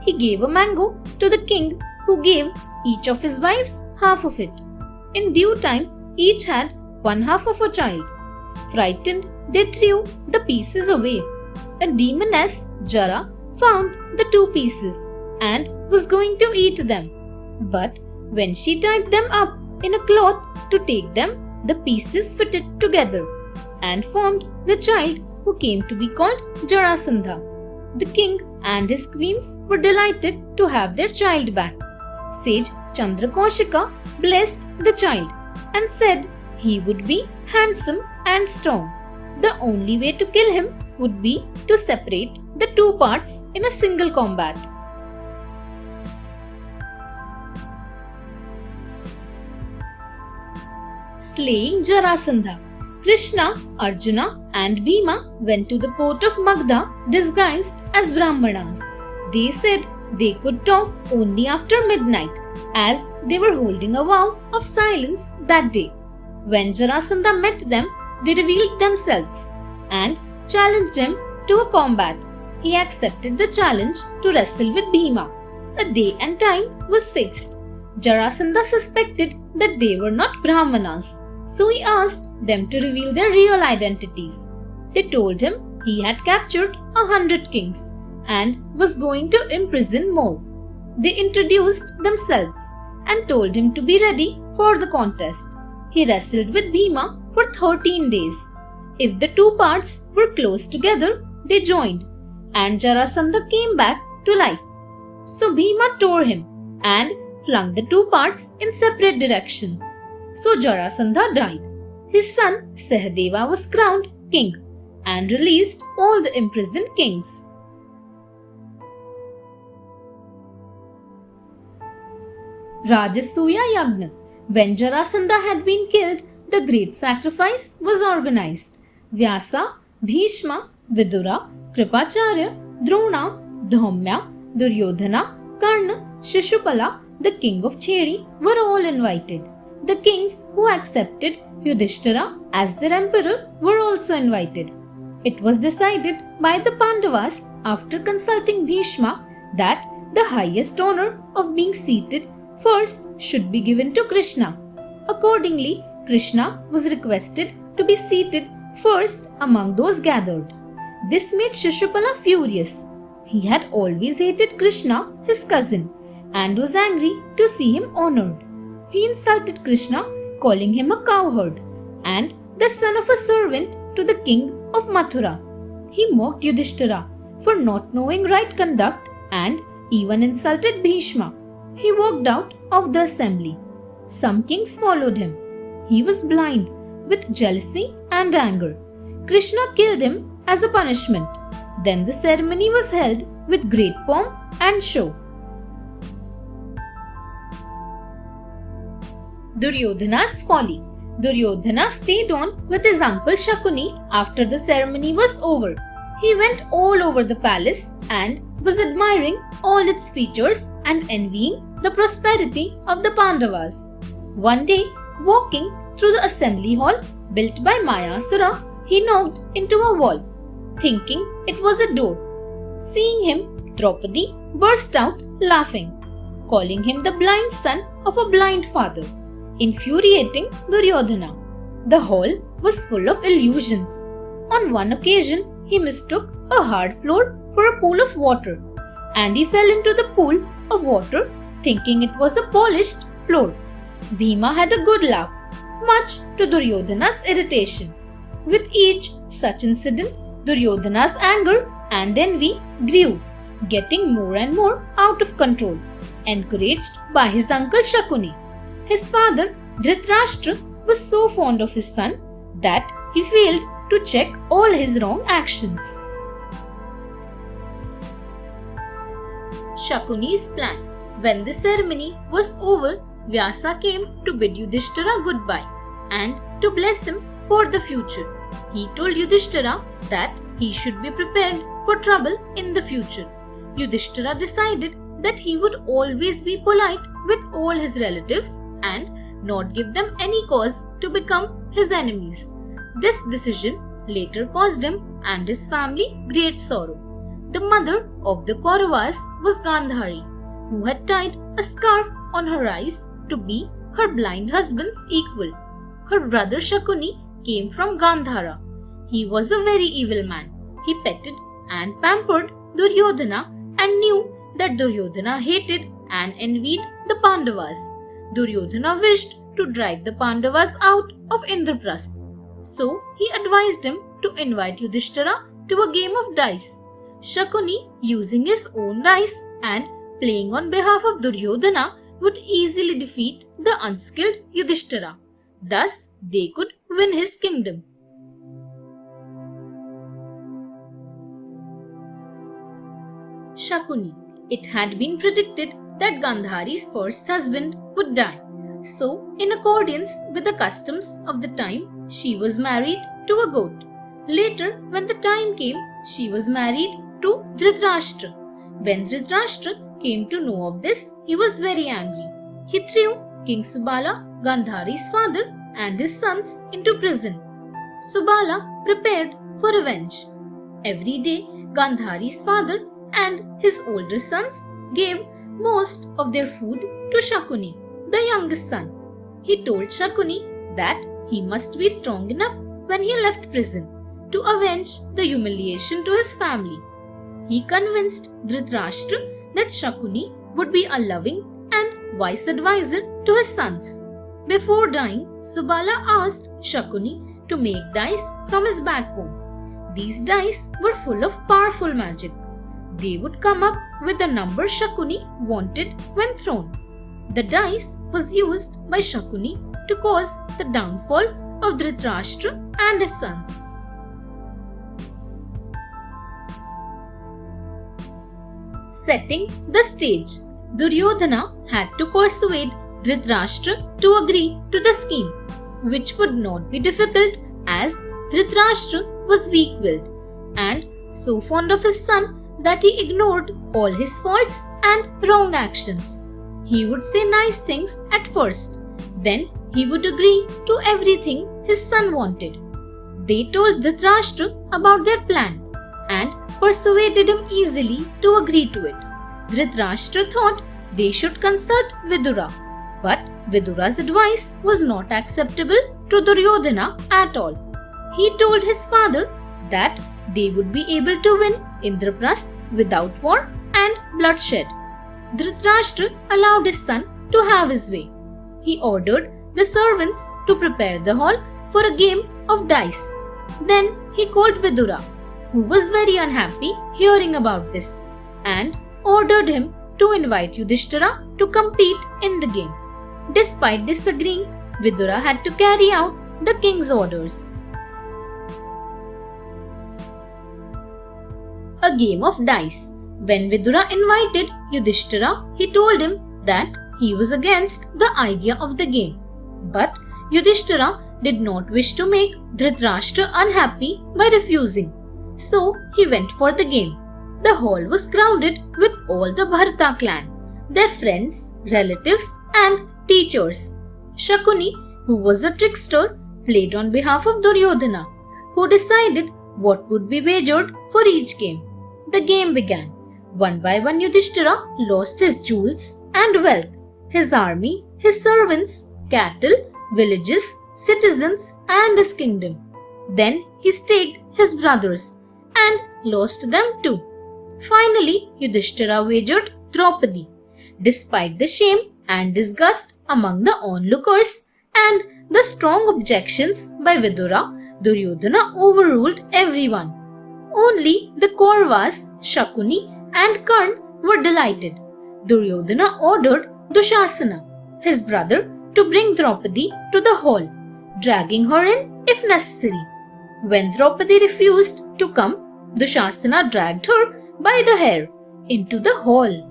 He gave a mango to the king, who gave each of his wives half of it. In due time, each had one half of a child. Frightened, they threw the pieces away. A demoness, Jara, found the 2 pieces and was going to eat them. But when she tied them up in a cloth to take them, the pieces fitted together and formed the child who came to be called Jarasandha. The king and his queens were delighted to have their child back. Sage Chandrakaushika blessed the child and said he would be handsome and strong. The only way to kill him would be to separate the 2 parts in a single combat. Slaying Jarasandha. Krishna, Arjuna and Bhima went to the court of Magadha disguised as Brahmanas. They said they could talk only after midnight as they were holding a vow of silence that day. When Jarasandha met them, they revealed themselves and challenged him to a combat. He accepted the challenge to wrestle with Bhima. A day and time was fixed. Jarasandha suspected that they were not Brahmanas, so he asked them to reveal their real identities. They told him he had captured 100 kings and was going to imprison more. They introduced themselves and told him to be ready for the contest. He wrestled with Bhima for 13 days. If the 2 parts were close together, they joined, and Jarasandha came back to life. So Bhima tore him and flung the 2 parts in separate directions. So Jarasandha died. His son Sahadeva was crowned king and released all the imprisoned kings. Rajasuya Yagna. When Jarasandha had been killed, the great sacrifice was organized. Vyasa, Bhishma, Vidura, Kripacharya, Drona, Dhaumya, Duryodhana, Karna, Shishupala, the king of Chedi, were all invited. The kings who accepted Yudhishthira as their emperor were also invited. It was decided by the Pandavas after consulting Bhishma that the highest honor of being seated first should be given to Krishna. Accordingly, Krishna was requested to be seated first among those gathered. This made Shishupala furious. He had always hated Krishna, his cousin, and was angry to see him honored. He insulted Krishna, calling him a cowherd and the son of a servant to the king of Mathura. He mocked Yudhishthira for not knowing right conduct and even insulted Bhishma. He walked out of the assembly. Some kings followed him. He was blind with jealousy and anger. Krishna killed him as a punishment. Then the ceremony was held with great pomp and show. Duryodhana's folly. Duryodhana stayed on with his uncle Shakuni after the ceremony was over. He went all over the palace and was admiring all its features and envying the prosperity of the Pandavas. One day, walking through the assembly hall built by Mayasura, he knocked into a wall, thinking it was a door. Seeing him, Draupadi burst out laughing, calling him the blind son of a blind father, infuriating Duryodhana. The hall was full of illusions. On one occasion, he mistook a hard floor for a pool of water, and he fell into the pool of water thinking it was a polished floor. Bhima had a good laugh, much to Duryodhana's irritation. With each such incident, Duryodhana's anger and envy grew, getting more and more out of control, encouraged by his uncle Shakuni. His father, Dhritarashtra, was so fond of his son that he failed to check all his wrong actions. Shakuni's plan. When the ceremony was over, Vyasa came to bid Yudhishthira goodbye and to bless him for the future. He told Yudhishthira that he should be prepared for trouble in the future. Yudhishthira decided that he would always be polite with all his relatives and not give them any cause to become his enemies. This decision later caused him and his family great sorrow. The mother of the Kauravas was Gandhari, who had tied a scarf on her eyes to be her blind husband's equal. Her brother Shakuni came from Gandhara. He was a very evil man. He petted and pampered Duryodhana and knew that Duryodhana hated and envied the Pandavas. Duryodhana wished to drive the Pandavas out of Indraprastha. So he advised him to invite Yudhishthira to a game of dice. Shakuni, using his own dice and playing on behalf of Duryodhana, would easily defeat the unskilled Yudhishthira. Thus, they could win his kingdom. Shakuni. It had been predicted that Gandhari's first husband would die. So, in accordance with the customs of the time, she was married to a goat. Later, when the time came, she was married to Dhritarashtra. When Dhritarashtra came to know of this, he was very angry. He threw King Subala, Gandhari's father, and his sons into prison. Subala prepared for revenge. Every day, Gandhari's father and his older sons gave most of their food to Shakuni, the youngest son. He told Shakuni that he must be strong enough when he left prison to avenge the humiliation to his family. He convinced Dhritarashtra that Shakuni would be a loving and wise advisor to his sons. Before dying, Subala asked Shakuni to make dice from his backbone. These dice were full of powerful magic. They would come up with the number Shakuni wanted when thrown. The dice was used by Shakuni to cause the downfall of Dhritarashtra and his sons. Setting the stage. Duryodhana had to persuade Dhritarashtra to agree to the scheme, which would not be difficult as Dhritarashtra was weak-willed and so fond of his son that he ignored all his faults and wrong actions. He would say nice things at first, then he would agree to everything his son wanted. They told Dhritarashtra about their plan and persuaded him easily to agree to it. Dhritarashtra thought they should consult Vidura, but Vidura's advice was not acceptable to Duryodhana at all. He told his father that they would be able to win Indraprastha without war and bloodshed. Dhritarashtra allowed his son to have his way. He ordered the servants to prepare the hall for a game of dice. Then he called Vidura, who was very unhappy hearing about this, and ordered him to invite Yudhishthira to compete in the game. Despite disagreeing, Vidura had to carry out the king's orders. A game of dice. When Vidura invited Yudhishthira, he told him that he was against the idea of the game. But Yudhishthira did not wish to make Dhritarashtra unhappy by refusing. So he went for the game. the hall was crowded with all the Bharata clan, their friends, relatives, and teachers. Shakuni, who was a trickster, played on behalf of Duryodhana, who decided what would be wagered for each game. The game began. One by one, Yudhishthira lost his jewels and wealth, his army, his servants, cattle, villages, citizens, and his kingdom. Then he staked his brothers and lost them too. Finally, Yudhishthira wagered Draupadi. Despite the shame and disgust among the onlookers and the strong objections by Vidura, Duryodhana overruled everyone. Only the Kauravas, Shakuni, and Karn were delighted. Duryodhana ordered Dushasana, his brother, to bring Draupadi to the hall, dragging her in if necessary. When Draupadi refused to come, Dushasana dragged her by the hair into the hall.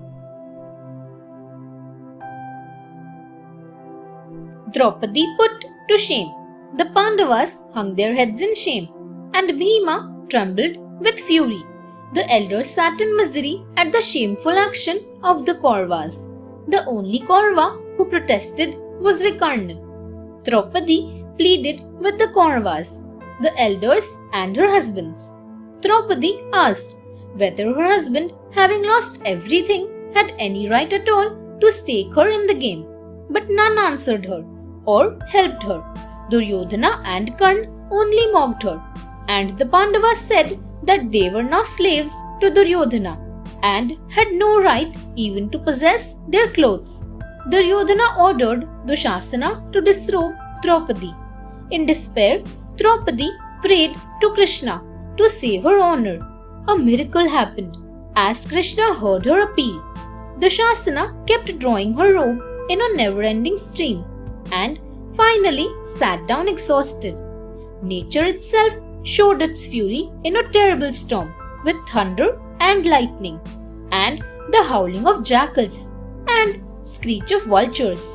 Draupadi put to shame. The Pandavas hung their heads in shame, and Bhima trembled with fury. The elders sat in misery at the shameful action of the Kauravas. The only Kaurava who protested was Vikarna. Draupadi pleaded with the Kauravas, the elders and her husbands. Draupadi asked whether her husband, having lost everything, had any right at all to stake her in the game, but none answered her or helped her. Duryodhana and Karna only mocked her, and the Pandavas said that they were now slaves to Duryodhana and had no right even to possess their clothes. Duryodhana ordered Dushasana to disrobe Draupadi. In despair, Draupadi prayed to Krishna to save her honor. A miracle happened as Krishna heard her appeal. Dushasana kept drawing her robe in a never-ending stream and finally sat down exhausted. Nature itself showed its fury in a terrible storm with thunder and lightning, and the howling of jackals and screech of vultures.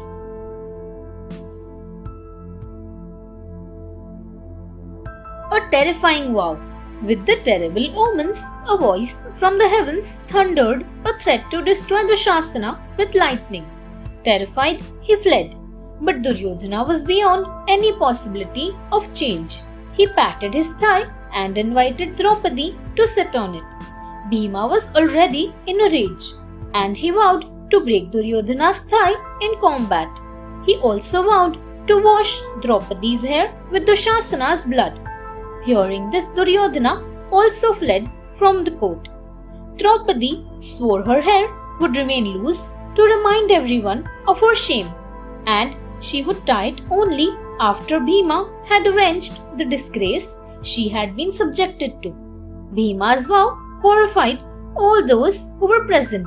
A terrifying vow. With the terrible omens, a voice from the heavens thundered a threat to destroy Dushasana with lightning. Terrified, he fled. But Duryodhana was beyond any possibility of change. He patted his thigh and invited Draupadi to sit on it. Bhima was already in a rage, and he vowed to break Duryodhana's thigh in combat. He also vowed to wash Draupadi's hair with Dushasana's blood. Hearing this, Duryodhana also fled from the court. Draupadi swore her hair would remain loose to remind everyone of her shame, and she would tie it only after Bhima had avenged the disgrace she had been subjected to. Bhima's vow horrified all those who were present,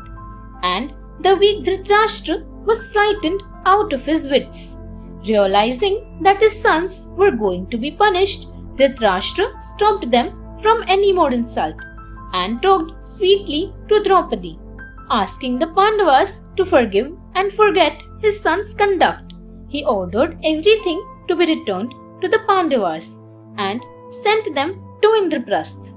and the weak Dhritarashtra was frightened out of his wits. Realizing that his sons were going to be punished, Dhritarashtra stopped them from any more insult and talked sweetly to Draupadi, asking the Pandavas to forgive and forget his son's conduct. He ordered everything to be returned to the Pandavas and sent them to Indraprastha.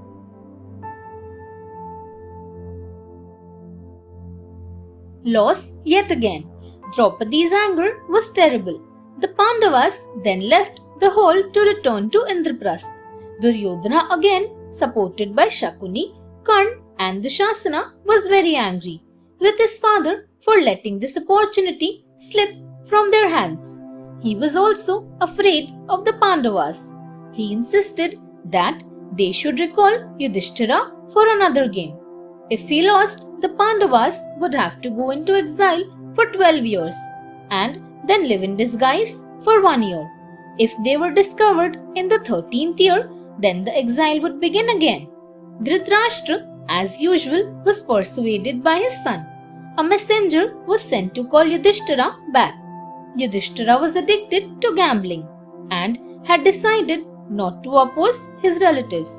Loss yet again. Draupadi's anger was terrible. The Pandavas then left the hall to return to Indraprastha. Duryodhana, again supported by Shakuni, Karna and Dushasana, was very angry with his father for letting this opportunity slip from their hands. He was also afraid of the Pandavas. He insisted that they should recall Yudhishthira for another game. If he lost, the Pandavas would have to go into exile for 12 years and then live in disguise for 1 year. If they were discovered in the 13th year, then the exile would begin again. Dhritarashtra, as usual, was persuaded by his son. A messenger was sent to call Yudhishthira back. Yudhishthira was addicted to gambling and had decided not to oppose his relatives.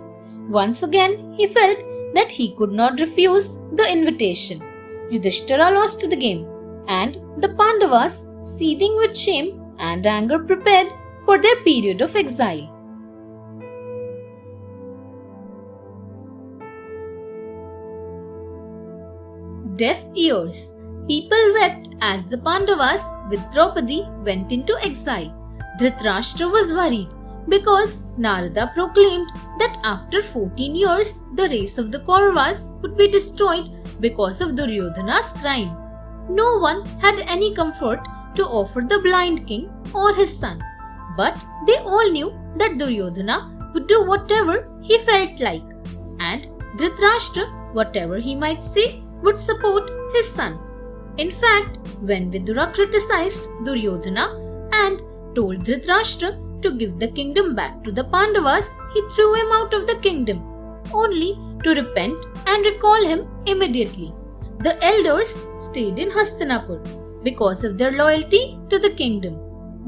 Once again, he felt that he could not refuse the invitation. Yudhishthira lost the game, and the Pandavas, seething with shame and anger, prepared for their period of exile. deaf ears. People wept as the Pandavas with Draupadi went into exile. Dhritarashtra was worried because Narada proclaimed that after 14 years the race of the Kauravas would be destroyed because of Duryodhana's crime. No one had any comfort to offer the blind king or his son, but they all knew that Duryodhana would do whatever he felt like, and Dhritarashtra, whatever he might say, would support his son. In fact, when Vidura criticized Duryodhana and told Dhritarashtra to give the kingdom back to the Pandavas, he threw him out of the kingdom, only to repent and recall him immediately. The elders stayed in Hastinapur because of their loyalty to the kingdom.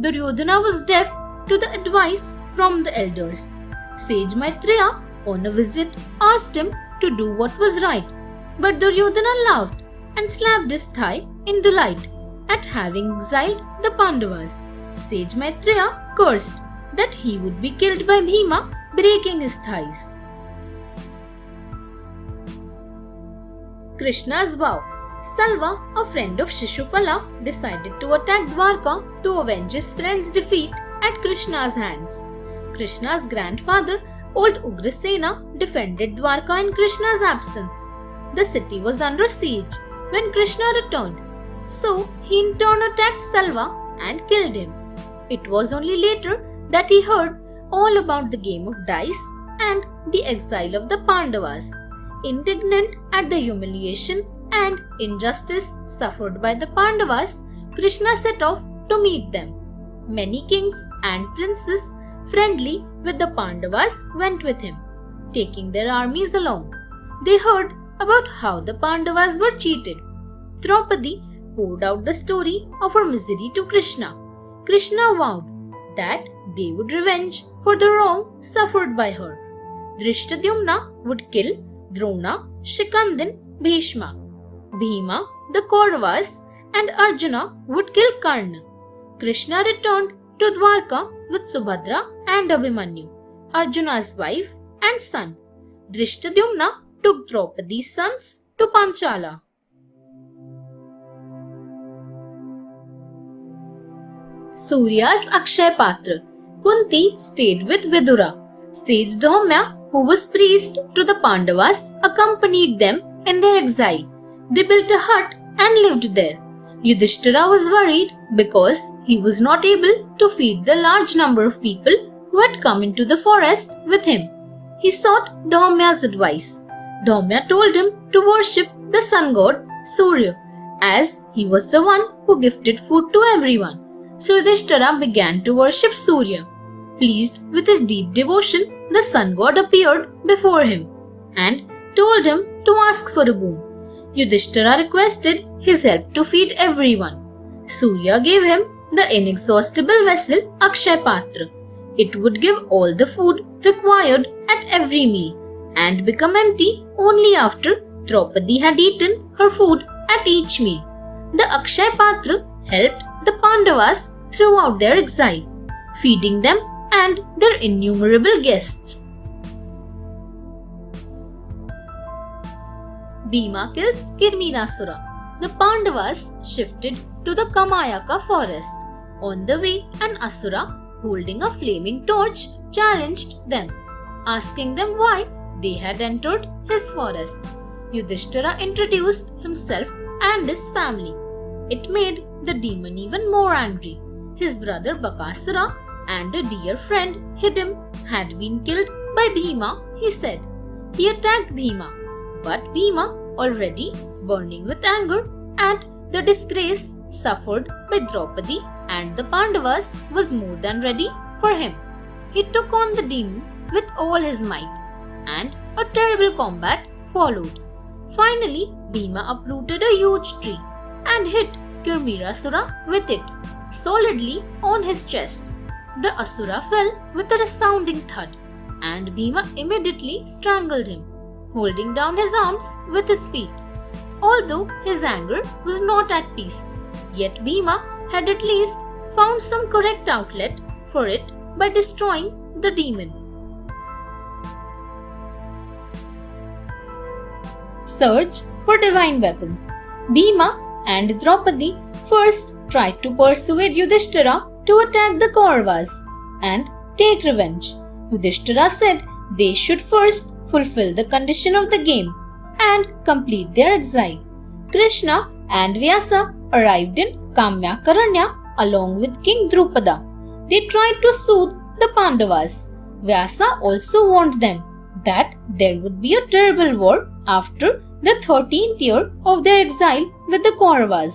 Duryodhana was deaf to the advice from the elders. Sage Maitreya, on a visit, asked him to do what was right, but Duryodhana laughed and slapped his thigh in delight at having exiled the Pandavas. Sage Maitreya cursed that he would be killed by Bhima breaking his thighs. Krishna's vow. Salva, a friend of Shishupala, decided to attack Dwarka to avenge his friend's defeat at Krishna's hands. Krishna's grandfather, old Ugrasena, defended Dwarka in Krishna's absence. The city was under siege when Krishna returned, so he in turn attacked Salva and killed him. It was only later that he heard all about the game of dice and the exile of the Pandavas. Indignant at the humiliation and injustice suffered by the Pandavas, Krishna set off to meet them. Many kings and princes friendly with the Pandavas went with him, taking their armies along. They heard about how the Pandavas were cheated. Draupadi poured out the story of her misery to Krishna. Krishna vowed that they would revenge for the wrong suffered by her. Drishtadyumna would kill Drona, Shikandin, Bhishma. Bhima, the Kauravas, and Arjuna would kill Karna. Krishna returned to Dwarka with Subhadra and Abhimanyu, Arjuna's wife and son. Drishtadyumna took Draupadi's sons to Panchala. Surya's Akshay Patra. Kunti stayed with Vidura. Sage Dhaumya, who was priest to the Pandavas, accompanied them in their exile. They built a hut and lived there. Yudhishthira was worried because he was not able to feed the large number of people who had come into the forest with him. He sought Dhaumya's advice. Dhaumya told him to worship the sun god Surya, as he was the one who gifted food to everyone. So Yudhishthira began to worship Surya. Pleased with his deep devotion, the sun god appeared before him and told him to ask for a boon. Yudhishthira requested his help to feed everyone. Surya gave him the inexhaustible vessel Akshay Patra. It would give all the food required at every meal and become empty only after Draupadi had eaten her food at each meal. The Akshay Patra helped the Pandavas throughout their exile, feeding them and their innumerable guests. Bhima kills Kirmirasura. The Pandavas shifted to the Kamayaka forest. On the way, an Asura holding a flaming torch challenged them, asking them why they had entered his forest. Yudhishthira introduced himself and his family. It made the demon even more angry. His brother Bakasura and a dear friend Hidam had been killed by Bhima, he said. He attacked Bhima, but Bhima, already burning with anger at the disgrace suffered by Draupadi and the Pandavas, was more than ready for him. He took on the demon with all his might, and a terrible combat followed. Finally, Bhima uprooted a huge tree and hit Kirmirasura with it, solidly on his chest. The Asura fell with a resounding thud, and Bhima immediately strangled him, holding down his arms with his feet. Although his anger was not at peace, yet Bhima had at least found some correct outlet for it by destroying the demon. Search for divine weapons. Bhima and Draupadi first tried to persuade Yudhishthira to attack the Kauravas and take revenge. Yudhishthira said they should first fulfill the condition of the game and complete their exile. Krishna and Vyasa arrived in Kamyakaranya along with King Drupada. They tried to soothe the Pandavas. Vyasa also warned them that there would be a terrible war after the 13th year of their exile with the Kauravas.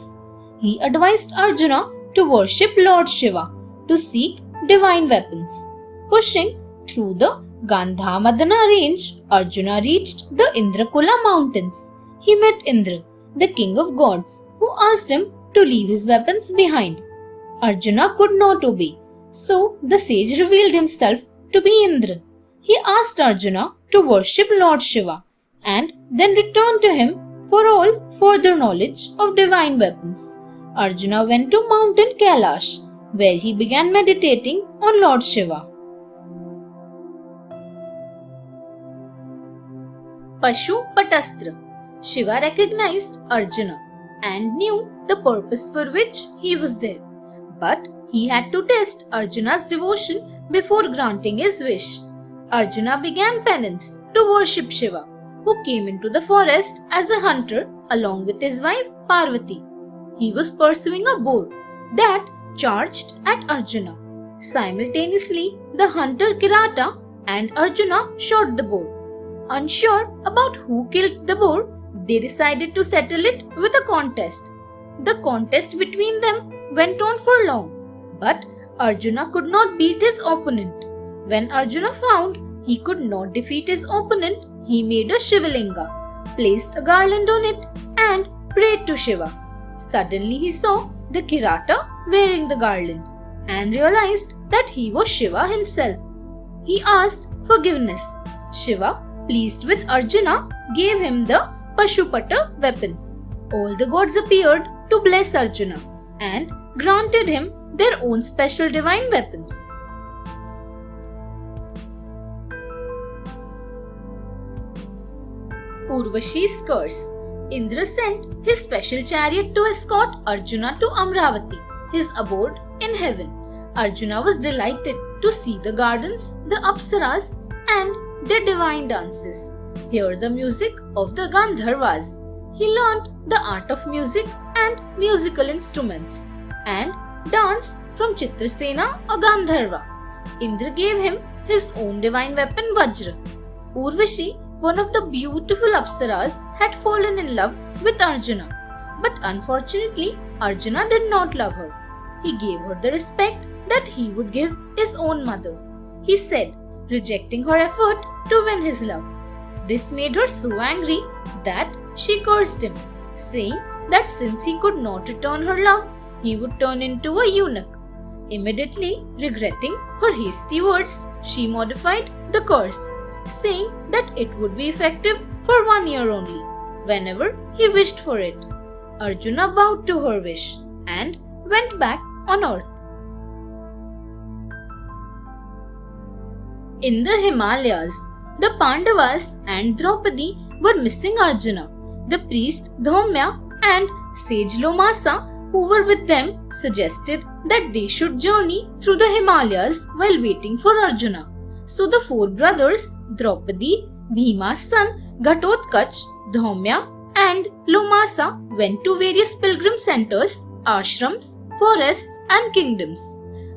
He advised Arjuna to worship Lord Shiva, to seek divine weapons. Pushing through the Gandhamadana range, Arjuna reached the Indrakula mountains. He met Indra, the king of gods, who asked him to leave his weapons behind. Arjuna could not obey, so the sage revealed himself to be Indra. He asked Arjuna to worship Lord Shiva and then return to him for all further knowledge of divine weapons. Arjuna went to mountain Kailash, where he began meditating on Lord Shiva. Pashupatastra. Shiva recognized Arjuna and knew the purpose for which he was there. But he had to test Arjuna's devotion before granting his wish. Arjuna began penance to worship Shiva, who came into the forest as a hunter along with his wife Parvati. He was pursuing a boar that charged at Arjuna. Simultaneously, the hunter Kirata and Arjuna shot the boar. Unsure about who killed the boar, they decided to settle it with a contest. The contest between them went on for long, but Arjuna could not beat his opponent. When Arjuna found he could not defeat his opponent, he made a Shivalinga, placed a garland on it, and prayed to Shiva. Suddenly he saw the Kirata wearing the garland and realized that he was Shiva himself. He asked forgiveness. Shiva, pleased with Arjuna, gave him the Pashupata weapon. All the gods appeared to bless Arjuna and granted him their own special divine weapons. Urvashi's curse. Indra sent his special chariot to escort Arjuna to Amravati, his abode in heaven. Arjuna was delighted to see the gardens, the Apsaras, and their divine dances. Hear the music of the Gandharvas. He learned the art of music and musical instruments and dance from Chitrasena, a Gandharva. Indra gave him his own divine weapon Vajra. Urvashi, one of the beautiful Apsaras, had fallen in love with Arjuna. But unfortunately, Arjuna did not love her. He gave her the respect that he would give his own mother. He said, rejecting her effort to win his love. This made her so angry that she cursed him, saying that since he could not return her love, he would turn into a eunuch. Immediately regretting her hasty words, she modified the curse, saying that it would be effective for 1 year only, whenever he wished for it. Arjuna bowed to her wish and went back on earth. In the Himalayas, the Pandavas and Draupadi were missing Arjuna. The priest Dhaumya and sage Lomasa, who were with them, suggested that they should journey through the Himalayas while waiting for Arjuna. So the four brothers, Draupadi, Bhima's son, Ghatotkach, Dhaumya, and Lomasa went to various pilgrim centers, ashrams, forests, and kingdoms.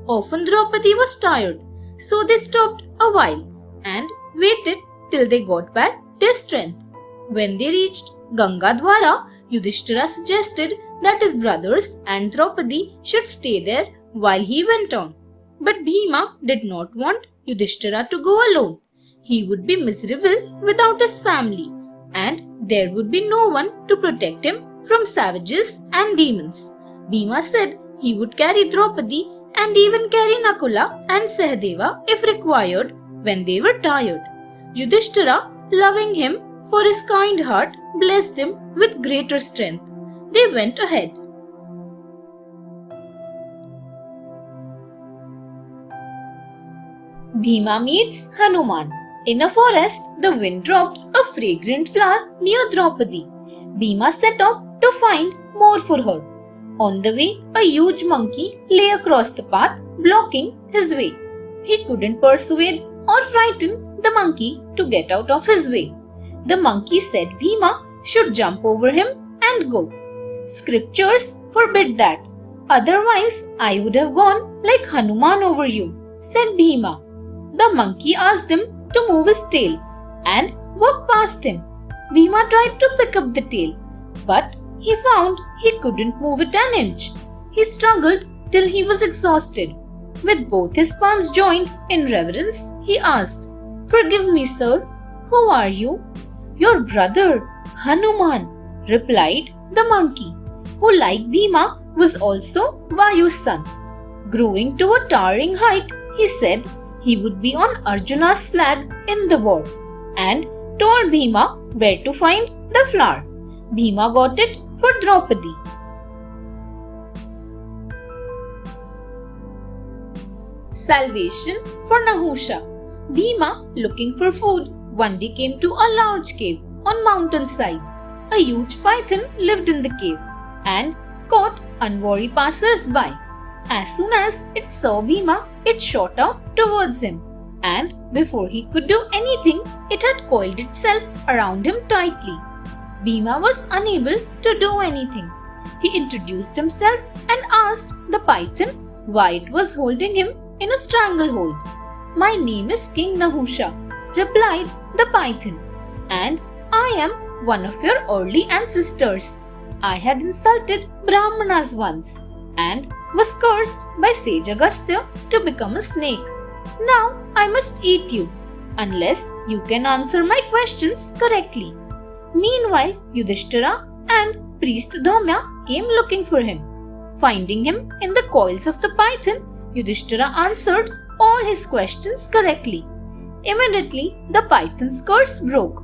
Often Draupadi was tired, so they stopped a while and waited till they got back their strength. When they reached Gangadwara, Yudhishthira suggested that his brothers and Draupadi should stay there while he went on. But Bhima did not want Yudhishthira to go alone. He would be miserable without his family, and there would be no one to protect him from savages and demons. Bhima said he would carry Draupadi and even carry Nakula and Sahadeva if required when they were tired. Yudhishthira, loving him for his kind heart, blessed him with greater strength. They went ahead. Bhima meets Hanuman. In a forest, the wind dropped a fragrant flower near Draupadi. Bhima set off to find more for her. On the way, a huge monkey lay across the path, blocking his way. He couldn't persuade or frighten the monkey to get out of his way. The monkey said Bhima should jump over him and go. Scriptures forbid that. Otherwise, I would have gone like Hanuman over you, said Bhima. The monkey asked him to move his tail and walk past him. Bhima tried to pick up the tail, but he found he couldn't move it an inch. He struggled till he was exhausted. With both his palms joined in reverence, he asked, "Forgive me, sir. Who are you?" "Your brother, Hanuman," replied the monkey, who, like Bhima, was also Vayu's son. Growing to a towering height, he said he would be on Arjuna's flag in the war and told Bhima where to find the flower. Bhima got it for Draupadi. Salvation for Nahusha. Bhima, looking for food, one day came to a large cave on mountainside. A huge python lived in the cave and caught unwary passers-by. As soon as it saw Bhima, it shot out towards him, and before he could do anything, it had coiled itself around him tightly. Bhima was unable to do anything. He introduced himself and asked the python why it was holding him in a stranglehold. "My name is King Nahusha," replied the python, "and I am one of your early ancestors. I had insulted Brahmanas once and was cursed by sage Agastya to become a snake. Now I must eat you unless you can answer my questions correctly." Meanwhile, Yudhishthira and priest Dhaumya came looking for him. Finding him in the coils of the python, Yudhishthira answered all his questions correctly. Immediately, the python's curse broke,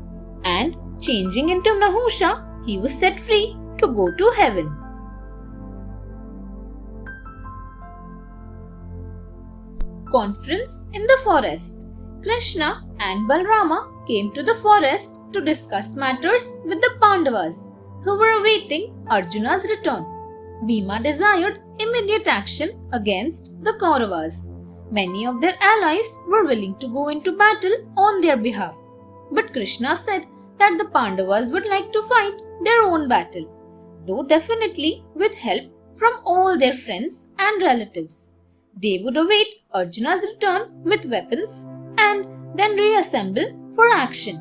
and changing into Nahusha, he was set free to go to heaven. Conference in the forest. Krishna and Balrama came to the forest to discuss matters with the Pandavas, who were awaiting Arjuna's return. Bhima desired immediate action against the Kauravas. Many of their allies were willing to go into battle on their behalf, but Krishna said that the Pandavas would like to fight their own battle, though definitely with help from all their friends and relatives. They would await Arjuna's return with weapons and then reassemble for action.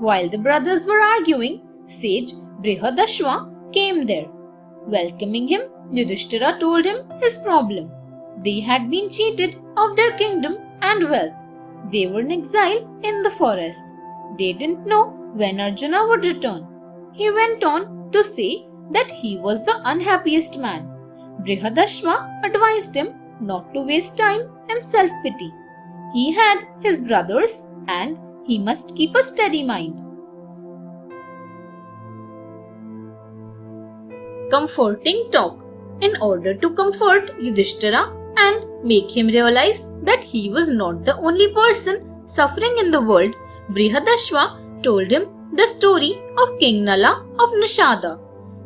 While the brothers were arguing, sage Brihadashva came there. Welcoming him, Yudhishthira told him his problem. They had been cheated of their kingdom and wealth. They were in exile in the forest. They didn't know when Arjuna would return. He went on to say that he was the unhappiest man. Brihadashva advised him not to waste time in self-pity. He had his brothers and he must keep a steady mind. Comforting talk. In order to comfort Yudhishthira and make him realize that he was not the only person suffering in the world, Brihadashva told him the story of King Nala of Nishada.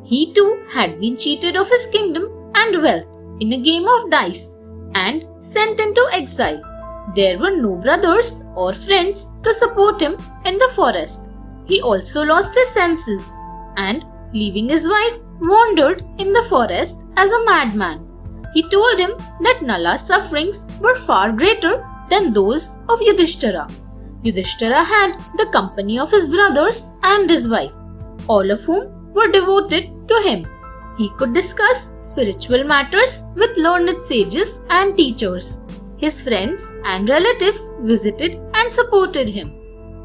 He too had been cheated of his kingdom and wealth in a game of dice and sent into exile. There were no brothers or friends to support him in the forest. He also lost his senses and, leaving his wife, wandered in the forest as a madman. He told him that Nala's sufferings were far greater than those of Yudhishthira. Yudhishthira had the company of his brothers and his wife, all of whom were devoted to him. He could discuss spiritual matters with learned sages and teachers. His friends and relatives visited and supported him.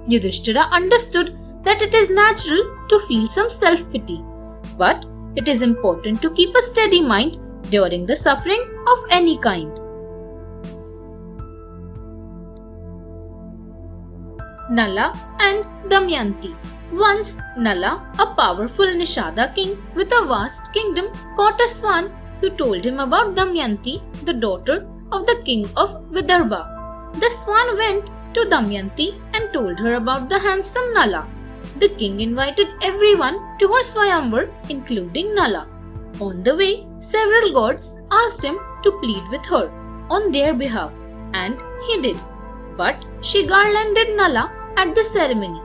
Yudhishthira understood that it is natural to feel some self-pity, but it is important to keep a steady mind during the suffering of any kind. Nala and Damayanti. Once Nala, a powerful Nishada king with a vast kingdom, caught a swan who told him about Damayanti, the daughter of the king of Vidarbha. The swan went to Damayanti and told her about the handsome Nala. The king invited everyone to her Swayamvar, including Nala. On the way, several gods asked him to plead with her on their behalf, and he did. But she garlanded Nala at the ceremony.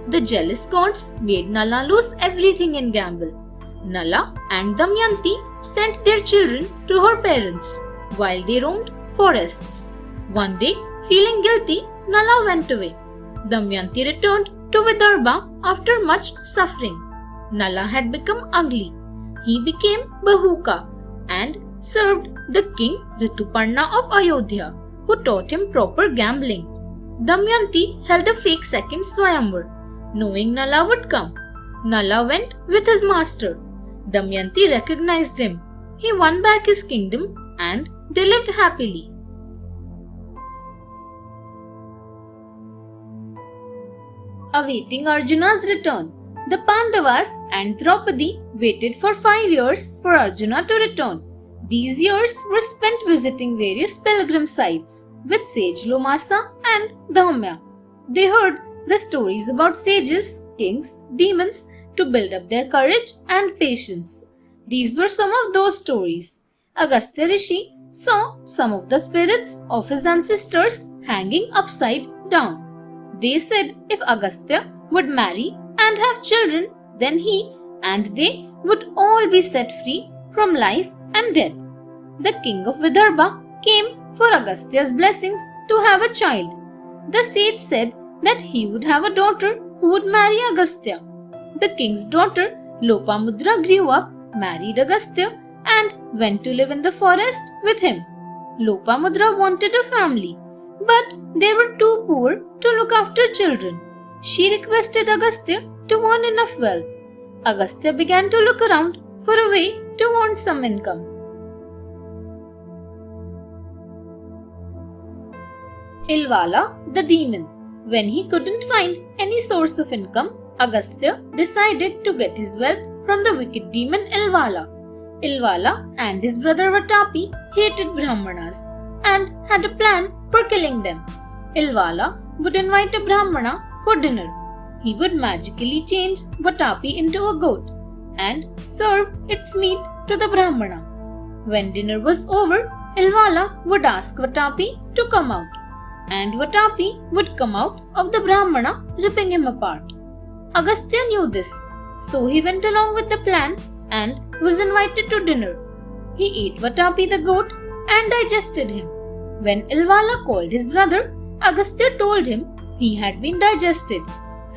The jealous gods made Nala lose everything in gamble. Nala and Damayanti sent their children to her parents while they roamed forests. One day, feeling guilty, Nala went away. Damayanti returned to Vidarbha after much suffering. Nala had become ugly. He became Bahuka and served the king Rituparna of Ayodhya, who taught him proper gambling. Damayanti held a fake second Swayamvar, knowing Nala would come. Nala went with his master. Damayanti recognized him. He won back his kingdom and they lived happily. Awaiting Arjuna's return, the Pandavas and Draupadi waited for 5 years for Arjuna to return. These years were spent visiting various pilgrim sites with sage Lomasa and Dhamya. They heard the stories about sages, kings, demons to build up their courage and patience. These were some of those stories. Agastya Rishi saw some of the spirits of his ancestors hanging upside down. They said if Agastya would marry and have children, then he and they would all be set free from life and death. The king of Vidarbha came for Agastya's blessings to have a child. The sage said that he would have a daughter who would marry Agastya. The king's daughter Lopamudra grew up, married Agastya, and went to live in the forest with him. Lopamudra wanted a family, but they were too poor to look after children. She requested Agastya to earn enough wealth. Agastya began to look around for a way to earn some income. Ilvala, the demon. When he couldn't find any source of income, Agastya decided to get his wealth from the wicked demon Ilvala. Ilvala and his brother Vatapi hated Brahmanas and had a plan for killing them. Ilvala would invite a Brahmana for dinner. He would magically change Vatapi into a goat and serve its meat to the Brahmana. When dinner was over, Ilvala would ask Vatapi to come out, and Vatapi would come out of the Brahmana, ripping him apart. Agastya knew this, so he went along with the plan and was invited to dinner. He ate Vatapi the goat and digested him. When Ilvala called his brother, Agastya told him he had been digested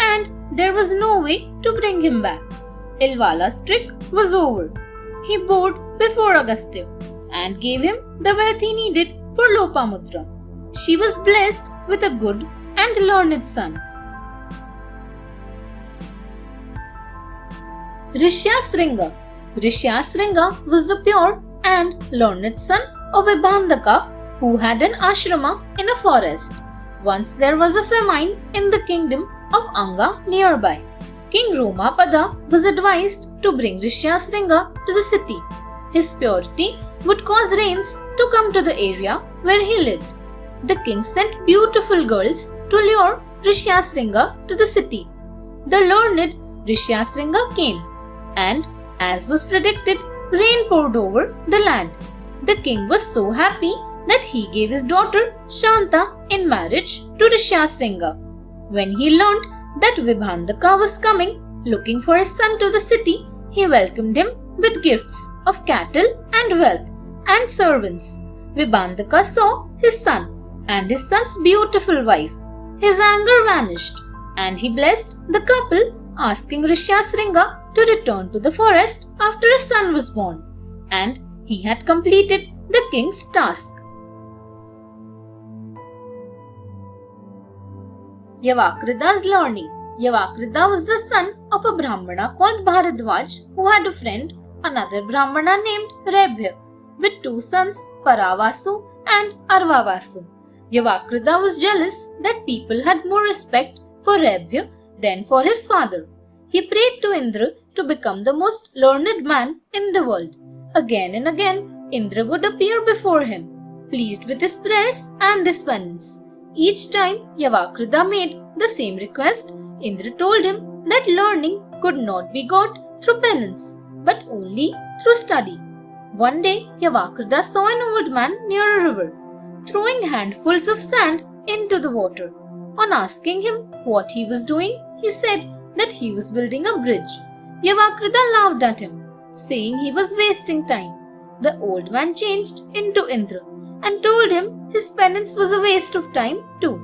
and there was no way to bring him back. Ilvala's trick was over. He bowed before Agastya and gave him the wealth he needed for Lopamudra. She was blessed with a good and learned son. Rishyasringa. Rishyasringa was the pure and learned son of Vibhandaka who had an ashrama in a forest. Once there was a famine in the kingdom of Anga nearby. King Romapada was advised to bring Rishyasringa to the city. His purity would cause rains to come to the area where he lived. The king sent beautiful girls to lure Rishyasringa to the city. The learned Rishyasringa came, and as was predicted, rain poured over the land. The king was so happy that he gave his daughter Shanta in marriage to Rishyasringa. When he learned that Vibhandaka was coming, looking for his son to the city, he welcomed him with gifts of cattle and wealth and servants. Vibhandaka saw his son and his son's beautiful wife. His anger vanished, and he blessed the couple, asking Rishyasringa to return to the forest after a son was born, and he had completed the king's task. Yavakrida's learning. Yavakrida was the son of a Brahmana called Bharadwaj who had a friend, another Brahmana named Rebhya, with two sons, Paravasu and Arvavasu. Yavakrida was jealous that people had more respect for Rebhya than for his father. He prayed to Indra to become the most learned man in the world. Again and again, Indra would appear before him, pleased with his prayers and his penance. Each time Yavakrida made the same request, Indra told him that learning could not be got through penance, but only through study. One day, Yavakrita saw an old man near a river, throwing handfuls of sand into the water. On asking him what he was doing, he said that he was building a bridge. Yavakrita laughed at him, saying he was wasting time. The old man changed into Indra and told him his penance was a waste of time too.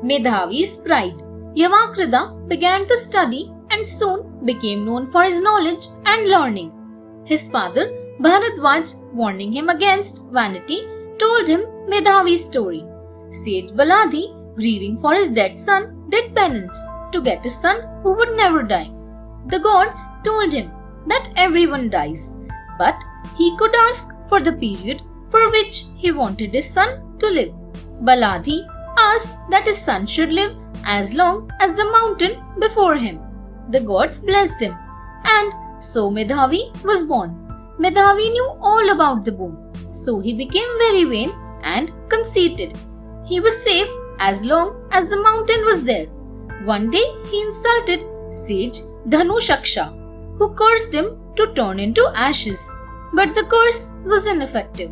Medhavi's pride. Yavakrita began to study and soon became known for his knowledge and learning. His father, Bharadwaj, warning him against vanity, told him Medhavi's story. Sage Baladi, grieving for his dead son, did penance to get a son who would never die. The gods told him that everyone dies, but he could ask for the period for which he wanted his son to live. Baladi asked that his son should live as long as the mountain before him. The gods blessed him, and so Medhavi was born. Medhavi knew all about the boon, so he became very vain and conceited. He was safe as long as the mountain was there. One day he insulted sage Dhanushaksha, who cursed him to turn into ashes. But the curse was ineffective.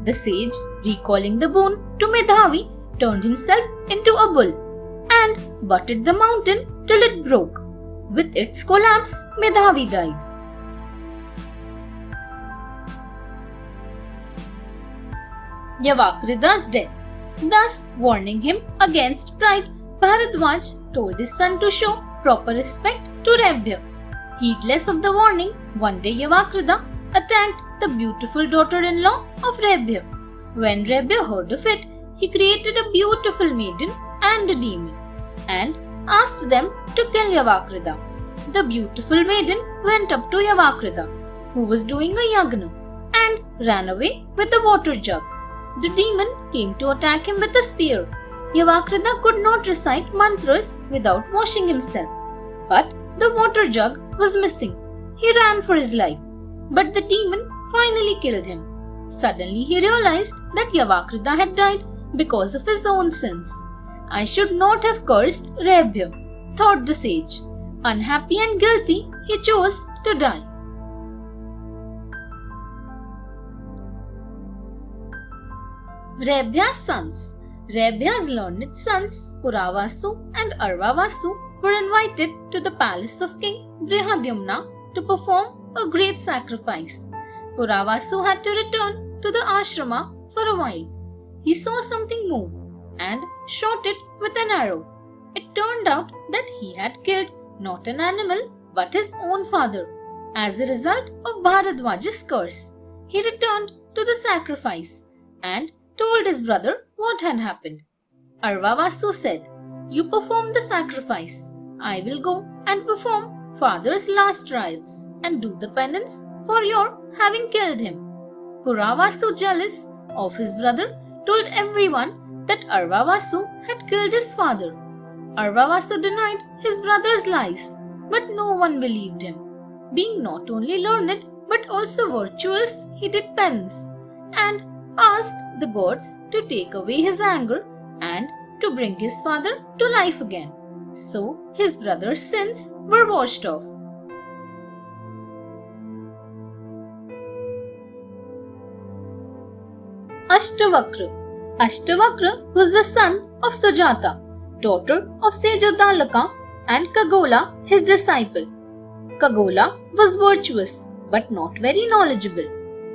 The sage, recalling the boon to Medhavi, turned himself into a bull and butted the mountain till it broke. With its collapse, Medhavi died. Yavakrita's death. Thus, warning him against pride, Bharadwaj told his son to show proper respect to Rebhya. Heedless of the warning, one day Yavakrita attacked the beautiful daughter-in-law of Rebhya. When Rebhya heard of it, he created a beautiful maiden and a demon and asked them to kill Yavakrita. The beautiful maiden went up to Yavakrita, who was doing a yagna, and ran away with the water jug. The demon came to attack him with a spear. Yavakrita could not recite mantras without washing himself, but the water jug was missing. He ran for his life, but the demon finally killed him. Suddenly he realized that Yavakrita had died because of his own sins. I should not have cursed Rebhya, thought the sage. Unhappy and guilty, he chose to die. Rebhya's sons. Rebhya's learned sons, Puravasu and Arvavasu, were invited to the palace of King Brihadyumna to perform a great sacrifice. Puravasu had to return to the ashrama for a while. He saw something move and shot it with an arrow. It turned out that he had killed not an animal but his own father. As a result of Bharadwaj's curse, he returned to the sacrifice and told his brother what had happened. Arvavasu said, "You perform the sacrifice. I will go and perform father's last rites and do the penance for your having killed him." Puravasu, jealous of his brother, told everyone that Arvavasu had killed his father. Arvavasu denied his brother's lies, but no one believed him. Being not only learned but also virtuous, he did penance and asked the gods to take away his anger and to bring his father to life again. So his brother's sins were washed off. Ashtavakra. Ashtavakra was the son of Sujata, daughter of sage Udalaka, and Kagola, his disciple. Kagola was virtuous but not very knowledgeable.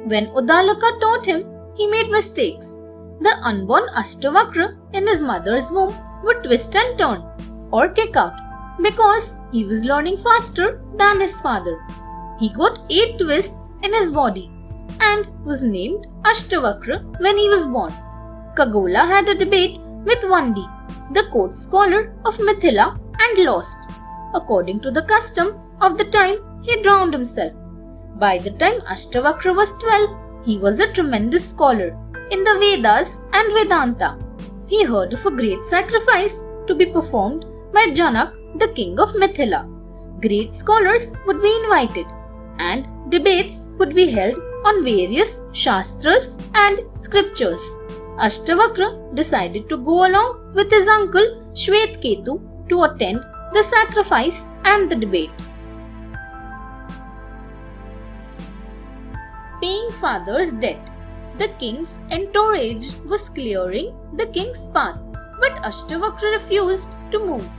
When Udalaka taught him, he made mistakes. The unborn Ashtavakra in his mother's womb would twist and turn or kick out because he was learning faster than his father. He got 8 twists in his body and was named Ashtavakra when he was born. Kagola had a debate with Vandi, the court scholar of Mithila, and lost. According to the custom of the time, he drowned himself. By the time Ashtavakra was 12, he was a tremendous scholar in the Vedas and Vedanta. He heard of a great sacrifice to be performed by Janak, the king of Mithila. Great scholars would be invited and debates would be held on various shastras and scriptures. Ashtavakra decided to go along with his uncle Shvetketu to attend the sacrifice and the debate. Paying father's debt. The king's entourage was clearing the king's path, but Ashtavakra refused to move.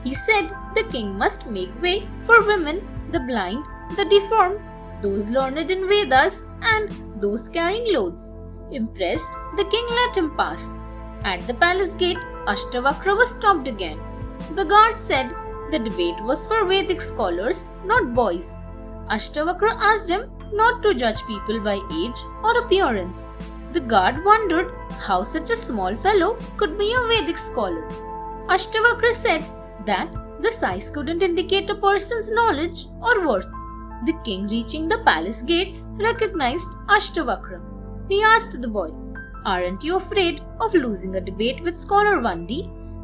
He said the king must make way for women, the blind, the deformed, those learned in Vedas, and those carrying loads. Impressed, the king let him pass. At the palace gate, Ashtavakra was stopped again. The guard said the debate was for Vedic scholars, not boys. Ashtavakra asked him not to judge people by age or appearance. The guard wondered how such a small fellow could be a Vedic scholar. Ashtavakra said that the size couldn't indicate a person's knowledge or worth. The king, reaching the palace gates, recognized Ashtavakra. He asked the boy, "Aren't you afraid of losing a debate with Scholar Vandi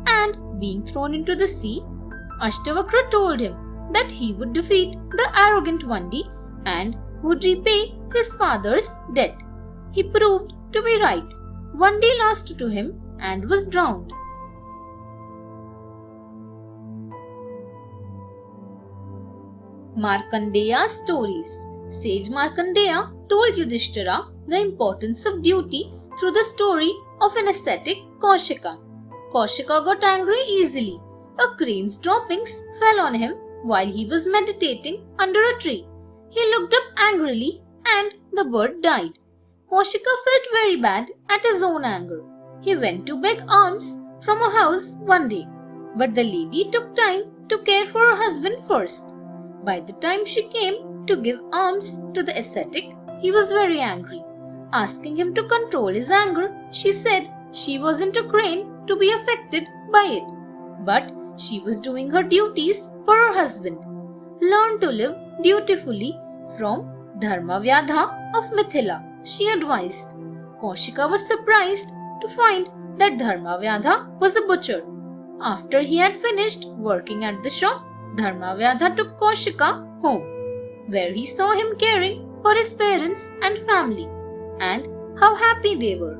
and being thrown into the sea?" Ashtavakra told him that he would defeat the arrogant Vandi and would repay his father's debt. He proved to be right. Vandi lost to him and was drowned. Markandeya's stories. Sage Markandeya told Yudhishthira the importance of duty through the story of an ascetic Kaushika. Kaushika got angry easily. A crane's droppings fell on him while he was meditating under a tree. He looked up angrily and the bird died. Kaushika felt very bad at his own anger. He went to beg alms from a house one day, but the lady took time to care for her husband first. By the time she came to give alms to the ascetic, he was very angry. Asking him to control his anger, she said she wasn't a crane to be affected by it, but she was doing her duties for her husband. Learn to live dutifully from Dharmavyadha of Mithila, she advised. Kaushika was surprised to find that Dharmavyadha was a butcher. After he had finished working at the shop, Dharmavyadha took Kaushika home, where he saw him caring for his parents and family, and how happy they were.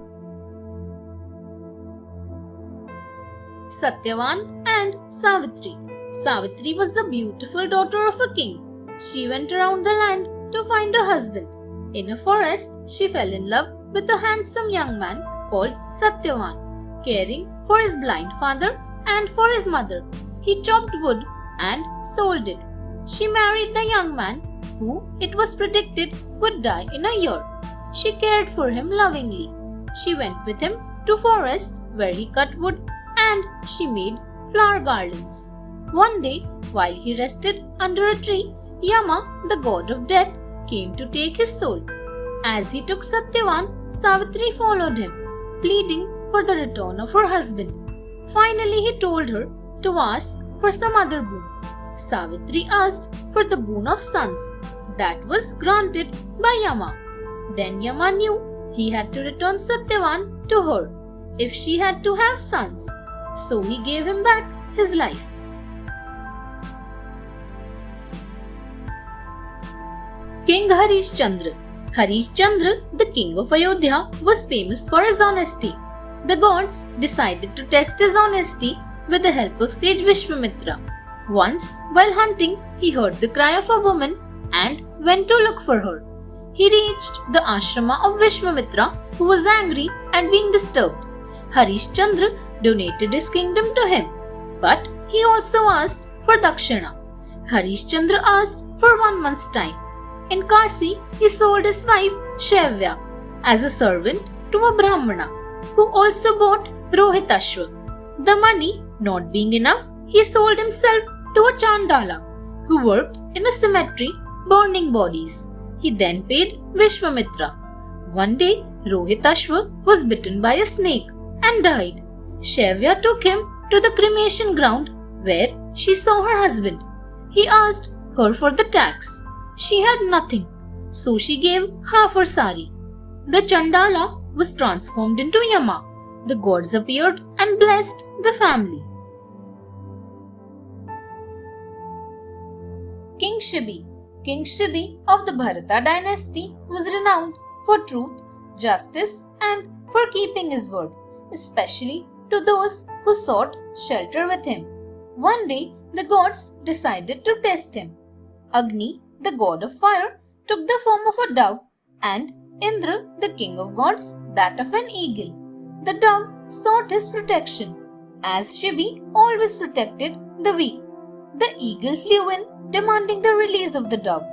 Satyavan and Savitri. Savitri was the beautiful daughter of a king. She went around the land to find a husband. In a forest, she fell in love with a handsome young man called Satyavan. Caring for his blind father and for his mother, he chopped wood and sold it. She married the young man, who it was predicted would die in a year. She cared for him lovingly. She went with him to forest where he cut wood and she made flower garlands. One day, while he rested under a tree, Yama, the god of death, came to take his soul. As he took Satyavan, Savitri followed him, pleading for the return of her husband. Finally, he told her to ask for some other boon. Savitri asked for the boon of sons. That was granted by Yama. Then Yama knew he had to return Satyavan to her if she had to have sons. So he gave him back his life. King Harishchandra. Harishchandra, the king of Ayodhya, was famous for his honesty. The gods decided to test his honesty with the help of sage Vishwamitra. Once, while hunting, he heard the cry of a woman and went to look for her. He reached the ashrama of Vishwamitra, who was angry at being disturbed. Harishchandra donated his kingdom to him, but he also asked for dakshina. Harishchandra asked for 1 month's time. In Kasi, he sold his wife Shaivya as a servant to a Brahmana, who also bought Rohitashva. The money not being enough, he sold himself to a Chandala, who worked in a cemetery burning bodies. He then paid Vishwamitra. One day, Rohitashva was bitten by a snake and died. Shaivya took him to the cremation ground where she saw her husband. He asked her for the tax. She had nothing, so she gave half her sari. The Chandala was transformed into Yama. The gods appeared and blessed the family. King Shibi. King Shibi of the Bharata dynasty was renowned for truth, justice and for keeping his word, especially to those who sought shelter with him. One day, the gods decided to test him. Agni, the god of fire, took the form of a dove, and Indra, the king of gods, that of an eagle. The dove sought his protection, as Shibi always protected the weak. The eagle flew in, demanding the release of the dove.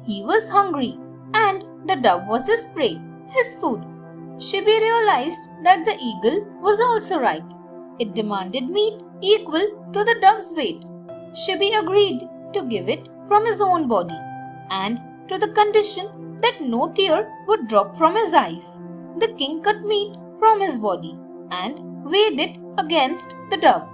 He was hungry, and the dove was his prey, his food. Shibi realized that the eagle was also right. It demanded meat equal to the dove's weight. Shibi agreed to give it from his own body, and to the condition that no tear would drop from his eyes. The king cut meat from his body and weighed it against the dove.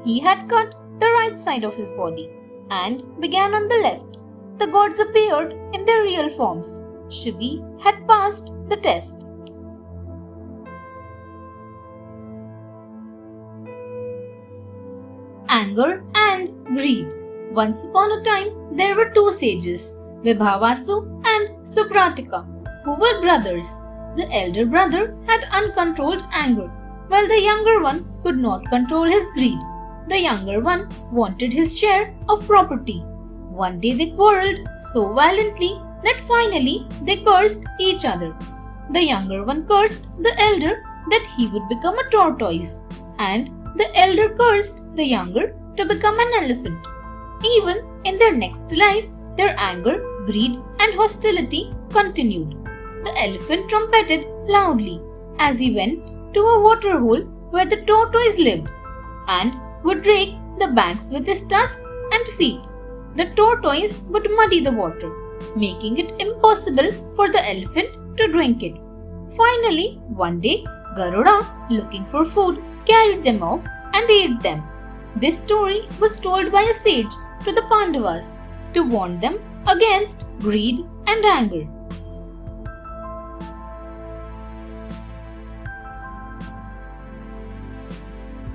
He had cut the right side of his body and began on the left. The gods appeared in their real forms. Shibi had passed the test. Anger and greed. Once upon a time, there were two sages, Vibhavasu and Supratika, who were brothers. The elder brother had uncontrolled anger, while the younger one could not control his greed. The younger one wanted his share of property. One day they quarreled so violently that finally they cursed each other. The younger one cursed the elder that he would become a tortoise, and the elder cursed the younger to become an elephant. Even in their next life, their anger, greed, and hostility continued. The elephant trumpeted loudly as he went to a water hole where the tortoise lived and would rake the banks with his tusks and feet. The tortoise would muddy the water, making it impossible for the elephant to drink it. Finally, one day, Garuda, looking for food, carried them off and ate them. This story was told by a sage to the Pandavas to warn them against greed and anger.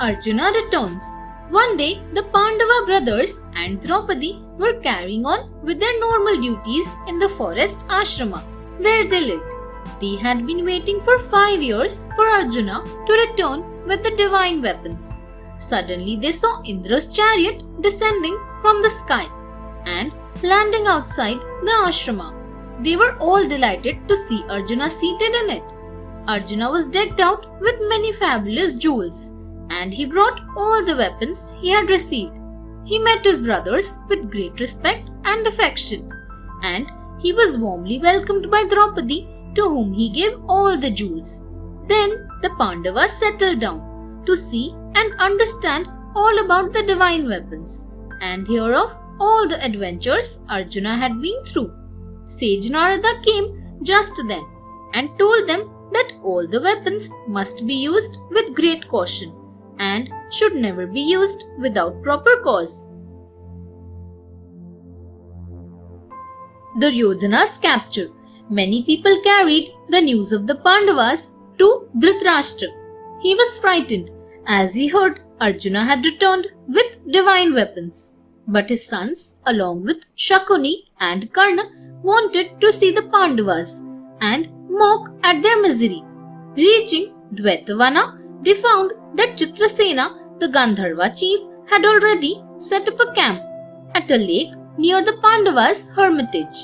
Arjuna returns. One day, the Pandava brothers and Draupadi were carrying on with their normal duties in the forest ashrama where they lived. They had been waiting for 5 years for Arjuna to return with the divine weapons. Suddenly, they saw Indra's chariot descending from the sky and landing outside the ashrama. They were all delighted to see Arjuna seated in it. Arjuna was decked out with many fabulous jewels, and he brought all the weapons he had received. He met his brothers with great respect and affection, and he was warmly welcomed by Draupadi, to whom he gave all the jewels. Then the Pandavas settled down to see and understand all about the divine weapons and hear of all the adventures Arjuna had been through. Sage Narada came just then and told them that all the weapons must be used with great caution and should never be used without proper cause. Duryodhana's capture. Many people carried the news of the Pandavas to Dhritarashtra. He was frightened as he heard Arjuna had returned with divine weapons. But his sons, along with Shakuni and Karna, wanted to see the Pandavas and mock at their misery. Reaching Dwaitavana, they found that Chitrasena, the Gandharva chief, had already set up a camp at a lake near the Pandavas' hermitage.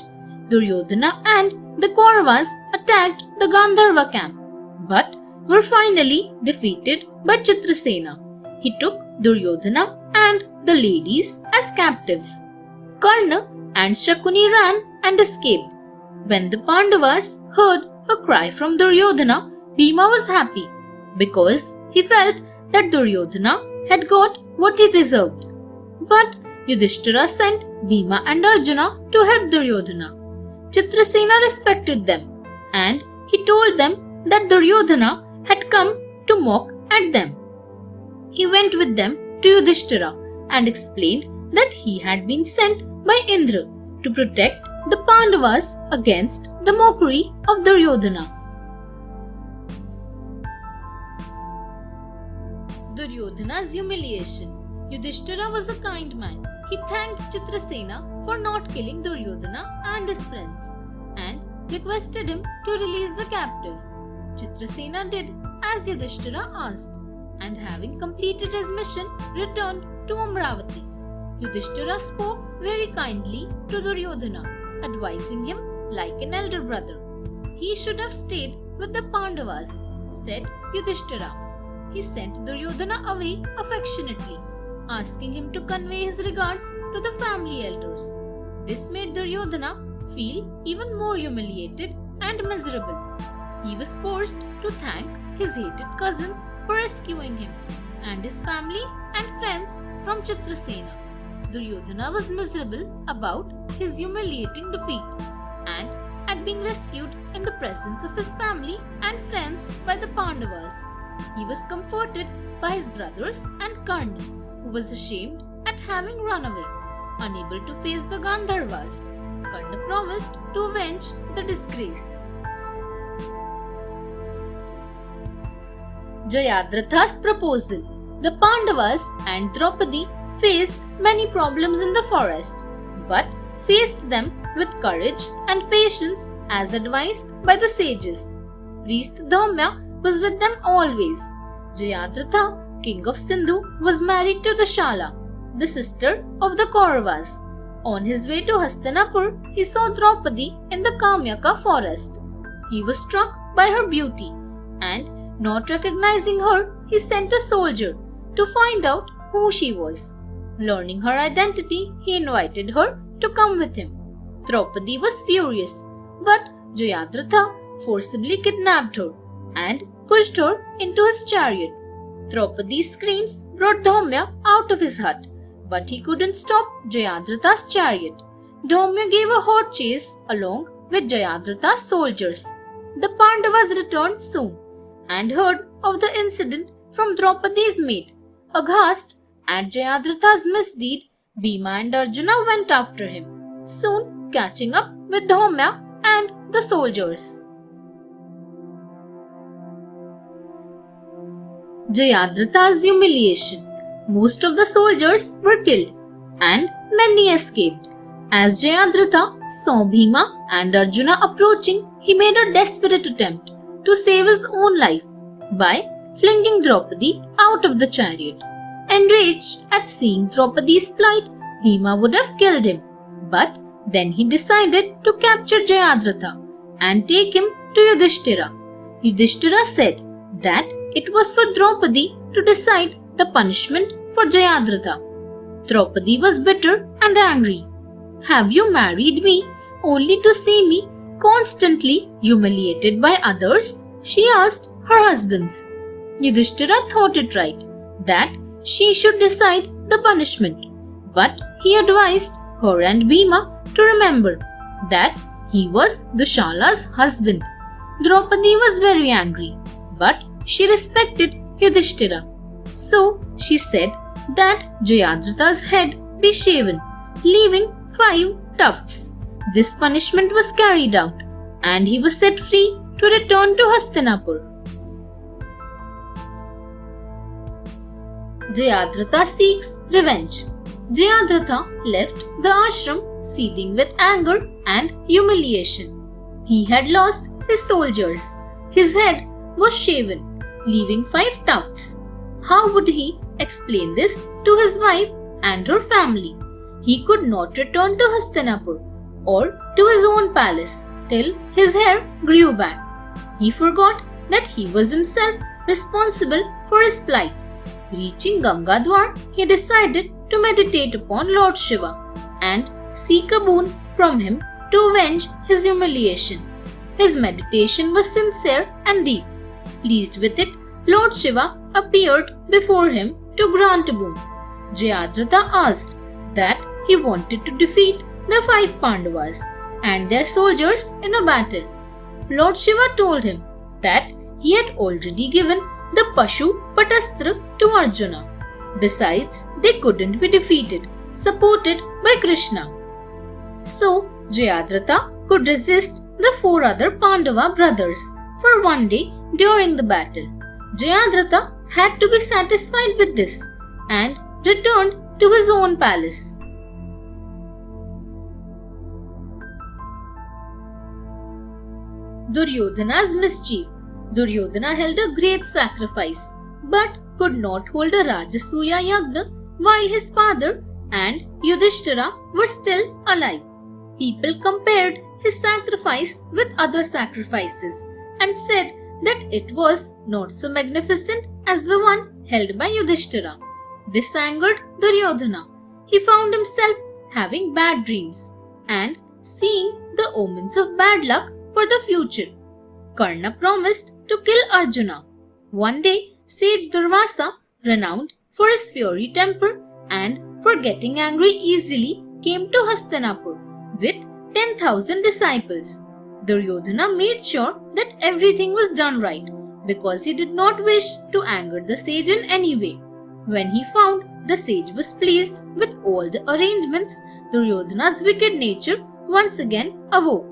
Duryodhana and the Kauravas attacked the Gandharva camp, but were finally defeated by Chitrasena. He took Duryodhana and the ladies as captives. Karna and Shakuni ran and escaped. When the Pandavas heard a cry from Duryodhana, Bhima was happy because he felt that Duryodhana had got what he deserved. But Yudhishthira sent Bhima and Arjuna to help Duryodhana. Chitrasena respected them, and he told them that Duryodhana had come to mock at them. He went with them to Yudhishthira and explained that he had been sent by Indra to protect the Pandavas against the mockery of Duryodhana. Duryodhana's humiliation. Yudhishthira was a kind man. He thanked Chitrasena for not killing Duryodhana and his friends and requested him to release the captives. Chitrasena did as Yudhishthira asked, and having completed his mission, returned to Amravati. Yudhishthira spoke very kindly to Duryodhana, advising him like an elder brother. He should have stayed with the Pandavas, said Yudhishthira. He sent Duryodhana away affectionately, asking him to convey his regards to the family elders. This made Duryodhana feel even more humiliated and miserable. He was forced to thank his hated cousins for rescuing him and his family and friends from Chitrasena. Duryodhana was miserable about his humiliating defeat and at being rescued in the presence of his family and friends by the Pandavas. He was comforted by his brothers and Karna, who was ashamed at having run away. Unable to face the Gandharvas, Karna promised to avenge the disgrace. Jayadratha's proposal. The Pandavas and Draupadi faced many problems in the forest, but faced them with courage and patience as advised by the sages. Priest Dhaumya was with them always. Jayadratha, king of Sindhu, was married to Dashala, the sister of the Kauravas. On his way to Hastinapur, he saw Draupadi in the Kamyaka forest. He was struck by her beauty and, not recognizing her, he sent a soldier to find out who she was. Learning her identity, he invited her to come with him. Draupadi was furious, but Jayadratha forcibly kidnapped her and pushed her into his chariot. Draupadi's screams brought Dhaumya out of his hut, but he couldn't stop Jayadratha's chariot. Dhaumya gave a hot chase along with Jayadratha's soldiers. The Pandavas returned soon and heard of the incident from Draupadi's maid. Aghast at Jayadratha's misdeed, Bhima and Arjuna went after him, soon catching up with Dhaumya and the soldiers. Jayadratha's humiliation. Most of the soldiers were killed and many escaped. As Jayadratha saw Bhima and Arjuna approaching, he made a desperate attempt to save his own life by flinging Draupadi out of the chariot. Enraged at seeing Draupadi's plight, Bhima would have killed him, but then he decided to capture Jayadratha and take him to Yudhishthira. Yudhishthira said that it was for Draupadi to decide the punishment for Jayadratha. Draupadi was bitter and angry. "Have you married me only to see me constantly humiliated by others?" she asked her husbands. Yudhishthira thought it right that she should decide the punishment, but he advised her and Bhima to remember that he was Dushala's husband. Draupadi was very angry, but she respected Yudhishthira. So she said that Jayadratha's head be shaven, leaving 5 tufts. This punishment was carried out, and he was set free to return to Hastinapur. Jayadratha seeks revenge. Jayadratha left the ashram seething with anger and humiliation. He had lost his soldiers. His head was shaven, leaving 5 tufts. How would he explain this to his wife and her family? He could not return to Hastinapur or to his own palace till his hair grew back. He forgot that he was himself responsible for his plight. Reaching Gangadwar, he decided to meditate upon Lord Shiva and seek a boon from him to avenge his humiliation. His meditation was sincere and deep. Pleased with it, Lord Shiva appeared before him to grant a boon. Jayadratha asked that he wanted to defeat the 5 Pandavas and their soldiers in a battle. Lord Shiva told him that he had already given the Pashu Patastra to Arjuna. Besides, they couldn't be defeated, supported by Krishna. So, Jayadratha could resist the 4 other Pandava brothers for one day during the battle. Jayadratha had to be satisfied with this and returned to his own palace. Duryodhana's mischief. Duryodhana held a great sacrifice, but could not hold a Rajasuya Yagna while his father and Yudhishthira were still alive. People compared his sacrifice with other sacrifices and said that it was not so magnificent as the one held by Yudhishthira. This angered Duryodhana. He found himself having bad dreams and seeing the omens of bad luck for the future. Karna promised to kill Arjuna. One day, sage Durvasa, renowned for his fiery temper and for getting angry easily, came to Hastinapur with 10,000 disciples. Duryodhana made sure that everything was done right because he did not wish to anger the sage in any way. When he found the sage was pleased with all the arrangements, Duryodhana's wicked nature once again awoke.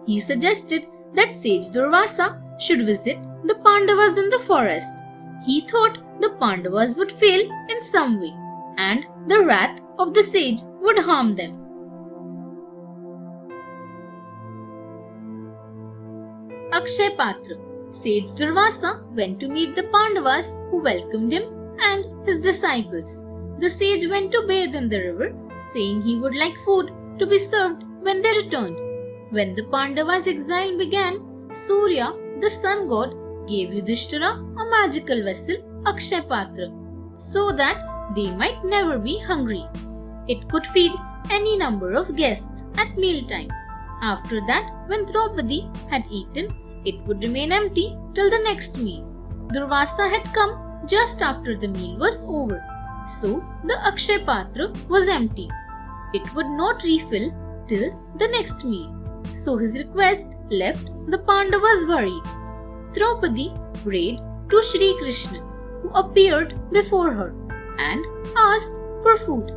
He suggested that sage Durvasa should visit the Pandavas in the forest. He thought the Pandavas would fail in some way and the wrath of the sage would harm them. Akshay Patra. Sage Durvasa went to meet the Pandavas who welcomed him and his disciples. The sage went to bathe in the river, saying he would like food to be served when they returned. When the Pandavas' exile began, Surya, the sun god, gave Yudhishthira a magical vessel, Akshay Patra, so that they might never be hungry. It could feed any number of guests at mealtime. After that, when Draupadi had eaten, it would remain empty till the next meal. Durvasa had come just after the meal was over, so the Akshay Patra was empty. It would not refill till the next meal, so his request left the Pandavas worried. Draupadi prayed to Shri Krishna, who appeared before her and asked for food.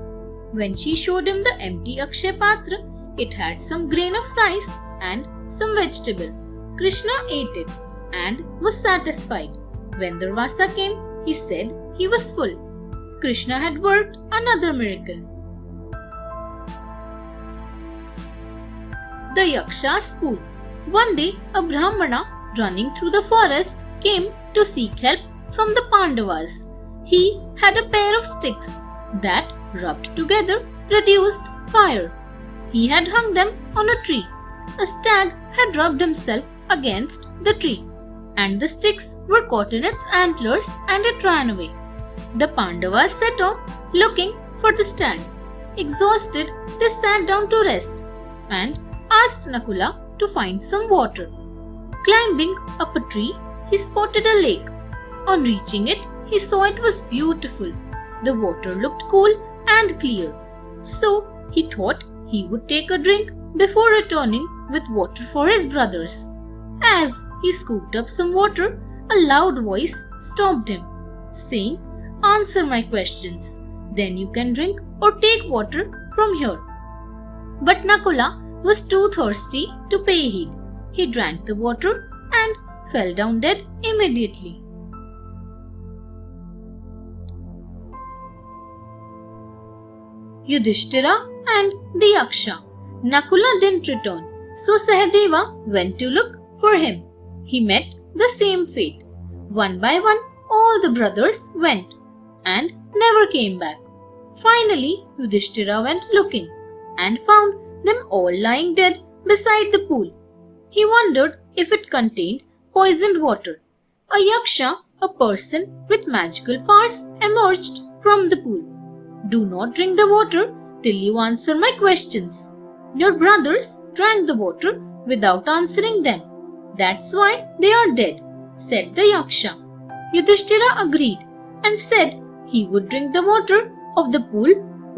When she showed him the empty Akshay Patra, it had some grain of rice and some vegetable. Krishna ate it and was satisfied. When Durvasa came, he said he was full. Krishna had worked another miracle. The Yaksha's Pool. One day, a Brahmana running through the forest came to seek help from the Pandavas. He had a pair of sticks that, rubbed together, produced fire. He had hung them on a tree. A stag had rubbed himself against the tree, and the sticks were caught in its antlers and it ran away. The Pandavas set off looking for the stag. Exhausted, they sat down to rest and asked Nakula to find some water. Climbing up a tree, he spotted a lake. On reaching it, he saw it was beautiful. The water looked cool and clear. So he thought he would take a drink before returning with water for his brothers. As he scooped up some water, a loud voice stopped him, saying, "Answer my questions. Then you can drink or take water from here." But Nakula was too thirsty to pay heed. He drank the water and fell down dead immediately. Yudhishthira and the Yaksha. Nakula didn't return, so Sahadeva went to look for him. He met the same fate. One by one, all the brothers went and never came back. Finally, Yudhishthira went looking and found them all lying dead beside the pool. He wondered if it contained poisoned water. A Yaksha, a person with magical powers, emerged from the pool. "Do not drink the water till you answer my questions. Your brothers drank the water without answering them. That's why they are dead," said the Yaksha. Yudhishthira agreed and said he would drink the water of the pool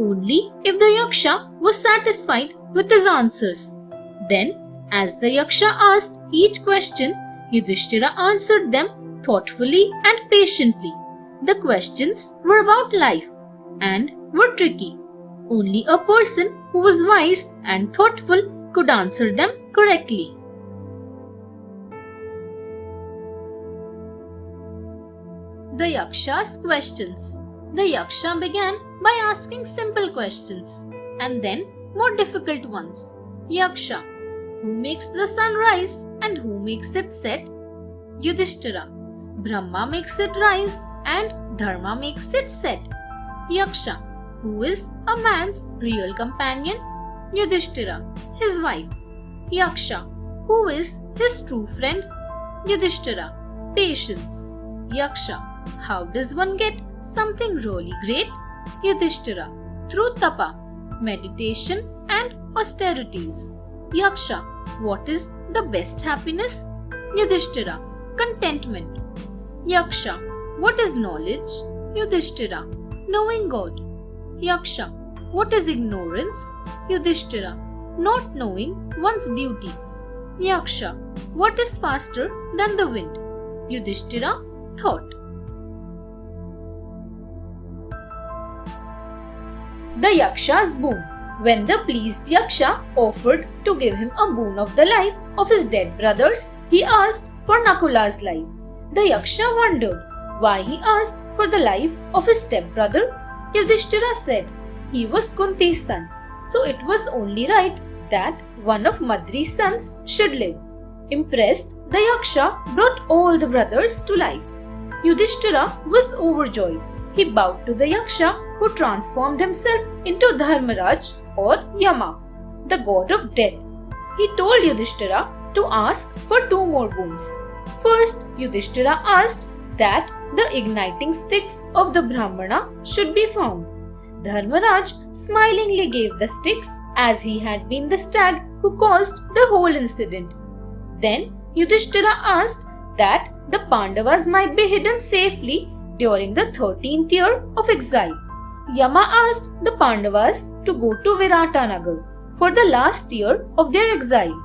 only if the Yaksha was satisfied with his answers. Then, as the Yaksha asked each question, Yudhishthira answered them thoughtfully and patiently. The questions were about life and were tricky. Only a person who was wise and thoughtful could answer them correctly. The Yaksha's questions. The Yaksha began by asking simple questions and then more difficult ones. Yaksha: who makes the sun rise and who makes it set? Yudhishthira. Brahma makes it rise and Dharma makes it set. Yaksha. Who is a man's real companion? Yudhishthira. His wife. Yaksha. Who is his true friend? Yudhishthira. Patience. Yaksha. How does one get something really great? Yudhishthira. Through tapa, meditation and austerities. Yaksha. What is the best happiness? Yudhishthira. Contentment. Yaksha. What is knowledge? Yudhishthira. Knowing God. Yaksha. What is ignorance? Yudhishthira. Not knowing one's duty. Yaksha. What is faster than the wind? Yudhishthira. Thought. The Yaksha's boon. When the pleased Yaksha offered to give him a boon of the life of his dead brothers, he asked for Nakula's life. The Yaksha wondered why he asked for the life of his stepbrother. Yudhishthira said he was Kunti's son, so it was only right that one of Madri's sons should live. Impressed, the Yaksha brought all the brothers to life. Yudhishthira was overjoyed. He bowed to the Yaksha, who transformed himself into Dharmaraj or Yama, the god of death. He told Yudhishthira to ask for two more boons. First, Yudhishthira asked that the igniting sticks of the Brahmana should be found. Dharmaraj smilingly gave the sticks, as he had been the stag who caused the whole incident. Then Yudhishthira asked that the Pandavas might be hidden safely during the 13th year of exile. Yama asked the Pandavas to go to Viratanagar for the last year of their exile.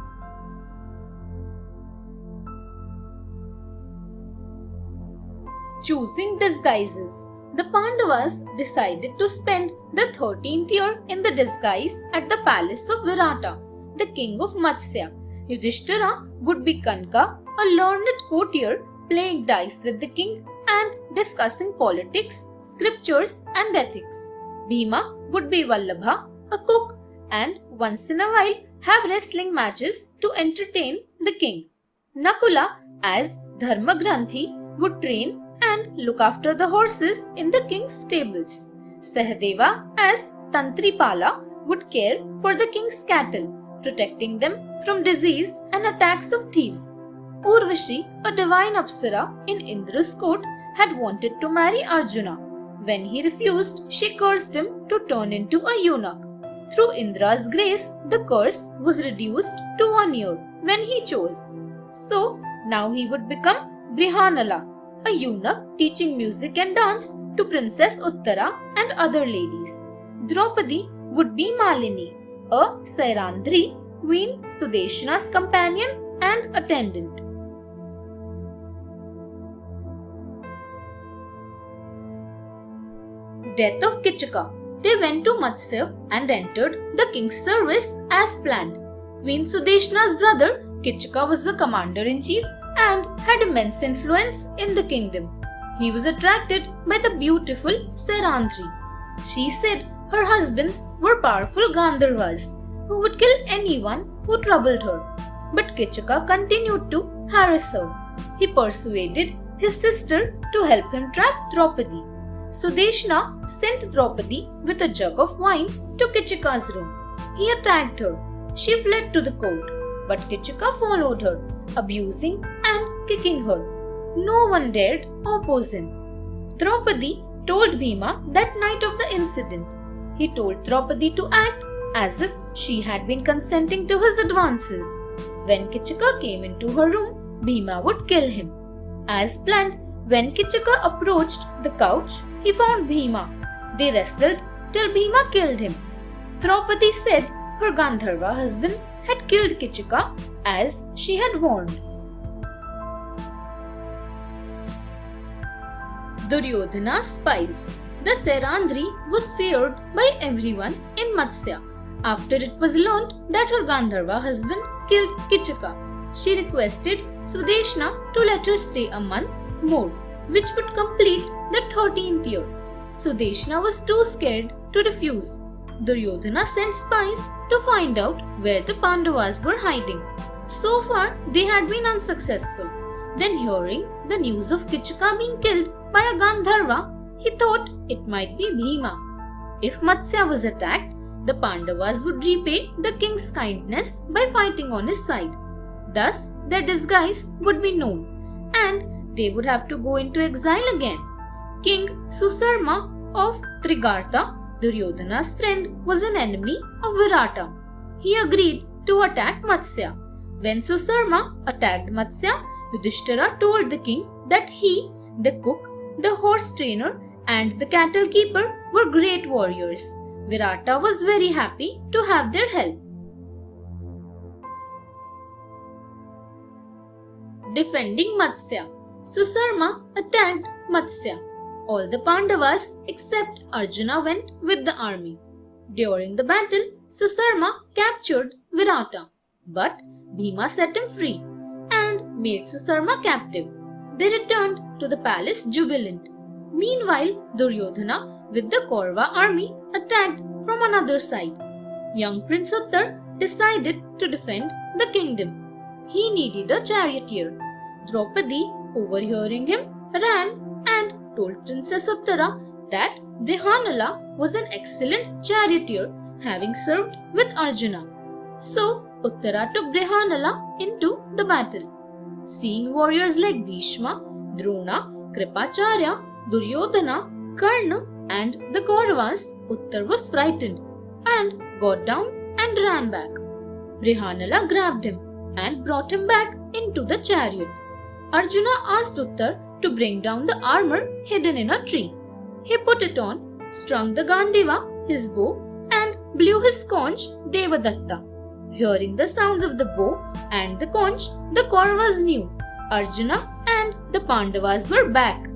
Choosing disguises. The Pandavas decided to spend the 13th year in the disguise at the palace of Virata, the king of Matsya. Yudhishthira would be Kanka, a learned courtier, playing dice with the king and discussing politics, scriptures and ethics. Bhima would be Vallabha, a cook, and once in a while have wrestling matches to entertain the king. Nakula, as Dharmagranthi, would train and look after the horses in the king's stables. Sahadeva, as Tantripala, would care for the king's cattle, protecting them from disease and attacks of thieves. Urvashi, a divine Apsara in Indra's court, had wanted to marry Arjuna. When he refused, she cursed him to turn into a eunuch. Through Indra's grace, the curse was reduced to 1 year when he chose. So, now he would become Brihanala, a eunuch teaching music and dance to Princess Uttara and other ladies. Draupadi would be Malini, a Sairandri, Queen Sudeshna's companion and attendant. Death of Kichaka. They went to Matsya and entered the king's service as planned. Queen Sudeshna's brother Kichaka was the commander-in-chief and had immense influence in the kingdom. He was attracted by the beautiful Sairandri. She said her husbands were powerful Gandharvas who would kill anyone who troubled her. But Kichaka continued to harass her. He persuaded his sister to help him trap Draupadi. Sudeshna sent Draupadi with a jug of wine to Kichaka's room. He attacked her. She fled to the court, but Kichaka followed her, abusing and kicking her. No one dared oppose him. Draupadi told Bhima that night of the incident. He told Draupadi to act as if she had been consenting to his advances. When Kichaka came into her room, Bhima would kill him. As planned, when Kichaka approached the couch, he found Bhima. They wrestled till Bhima killed him. Draupadi said her Gandharva husband had killed Kichaka as she had warned. Duryodhana's spies. The Sairandri was feared by everyone in Matsya. After it was learnt that her Gandharva husband killed Kichaka, she requested Sudeshna to let her stay a month more, which would complete the 13th year. Sudeshna was too scared to refuse. Duryodhana sent spies to find out where the Pandavas were hiding. So far, they had been unsuccessful. Then hearing the news of Kichka being killed by a Gandharva, he thought it might be Bhima. If Matsya was attacked, the Pandavas would repay the king's kindness by fighting on his side. Thus, their disguise would be known, and they would have to go into exile again. King Susarma of Trigartha, Duryodhana's friend, was an enemy of Virata. He agreed to attack Matsya. When Susarma attacked Matsya, Yudhishthira told the king that he, the cook, the horse trainer, and the cattle keeper were great warriors. Virata was very happy to have their help. Defending Matsya. Susarma attacked Matsya. All the Pandavas except Arjuna went with the army. During the battle, Susarma captured Virata, but Bhima set him free and made Susarma captive. They returned to the palace jubilant. Meanwhile, Duryodhana with the Kaurava army attacked from another side. Young Prince Uttar decided to defend the kingdom. He needed a charioteer. Draupadi, overhearing him, ran and told Princess Uttara that Brihanala was an excellent charioteer, having served with Arjuna. So, Uttara took Brihanala into the battle. Seeing warriors like Bhishma, Drona, Kripacharya, Duryodhana, Karna, and the Kauravas, Uttar was frightened and got down and ran back. Brihanala grabbed him and brought him back into the chariot. Arjuna asked Uttar to bring down the armor hidden in a tree. He put it on, strung the Gandiva, his bow, and blew his conch Devadatta. Hearing the sounds of the bow and the conch, the Kauravas knew Arjuna and the Pandavas were back.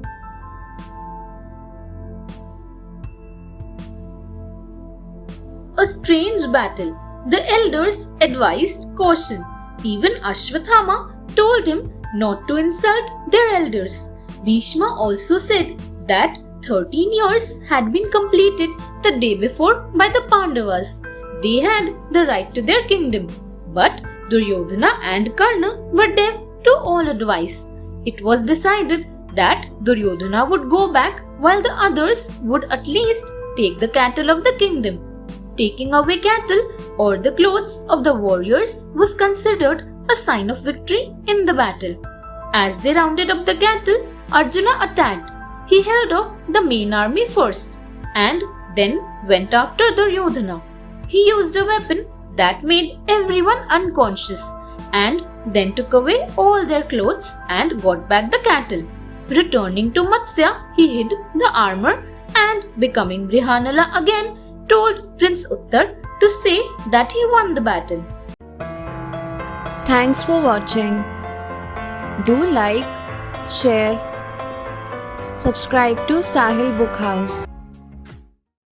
A strange battle. The elders advised caution. Even Ashwathama told him not to insult their elders. Bhishma also said that 13 years had been completed the day before by the Pandavas. They had the right to their kingdom. But Duryodhana and Karna were deaf to all advice. It was decided that Duryodhana would go back while the others would at least take the cattle of the kingdom. Taking away cattle or the clothes of the warriors was considered a sign of victory in the battle. As they rounded up the cattle, Arjuna attacked. He held off the main army first and then went after Duryodhana. He used a weapon that made everyone unconscious and then took away all their clothes and got back the cattle. Returning to Matsya, he hid the armor and, becoming Brihanala again, told Prince Uttar to say that he won the battle. Thanks for watching. Do like, share, subscribe to Sahil Book House.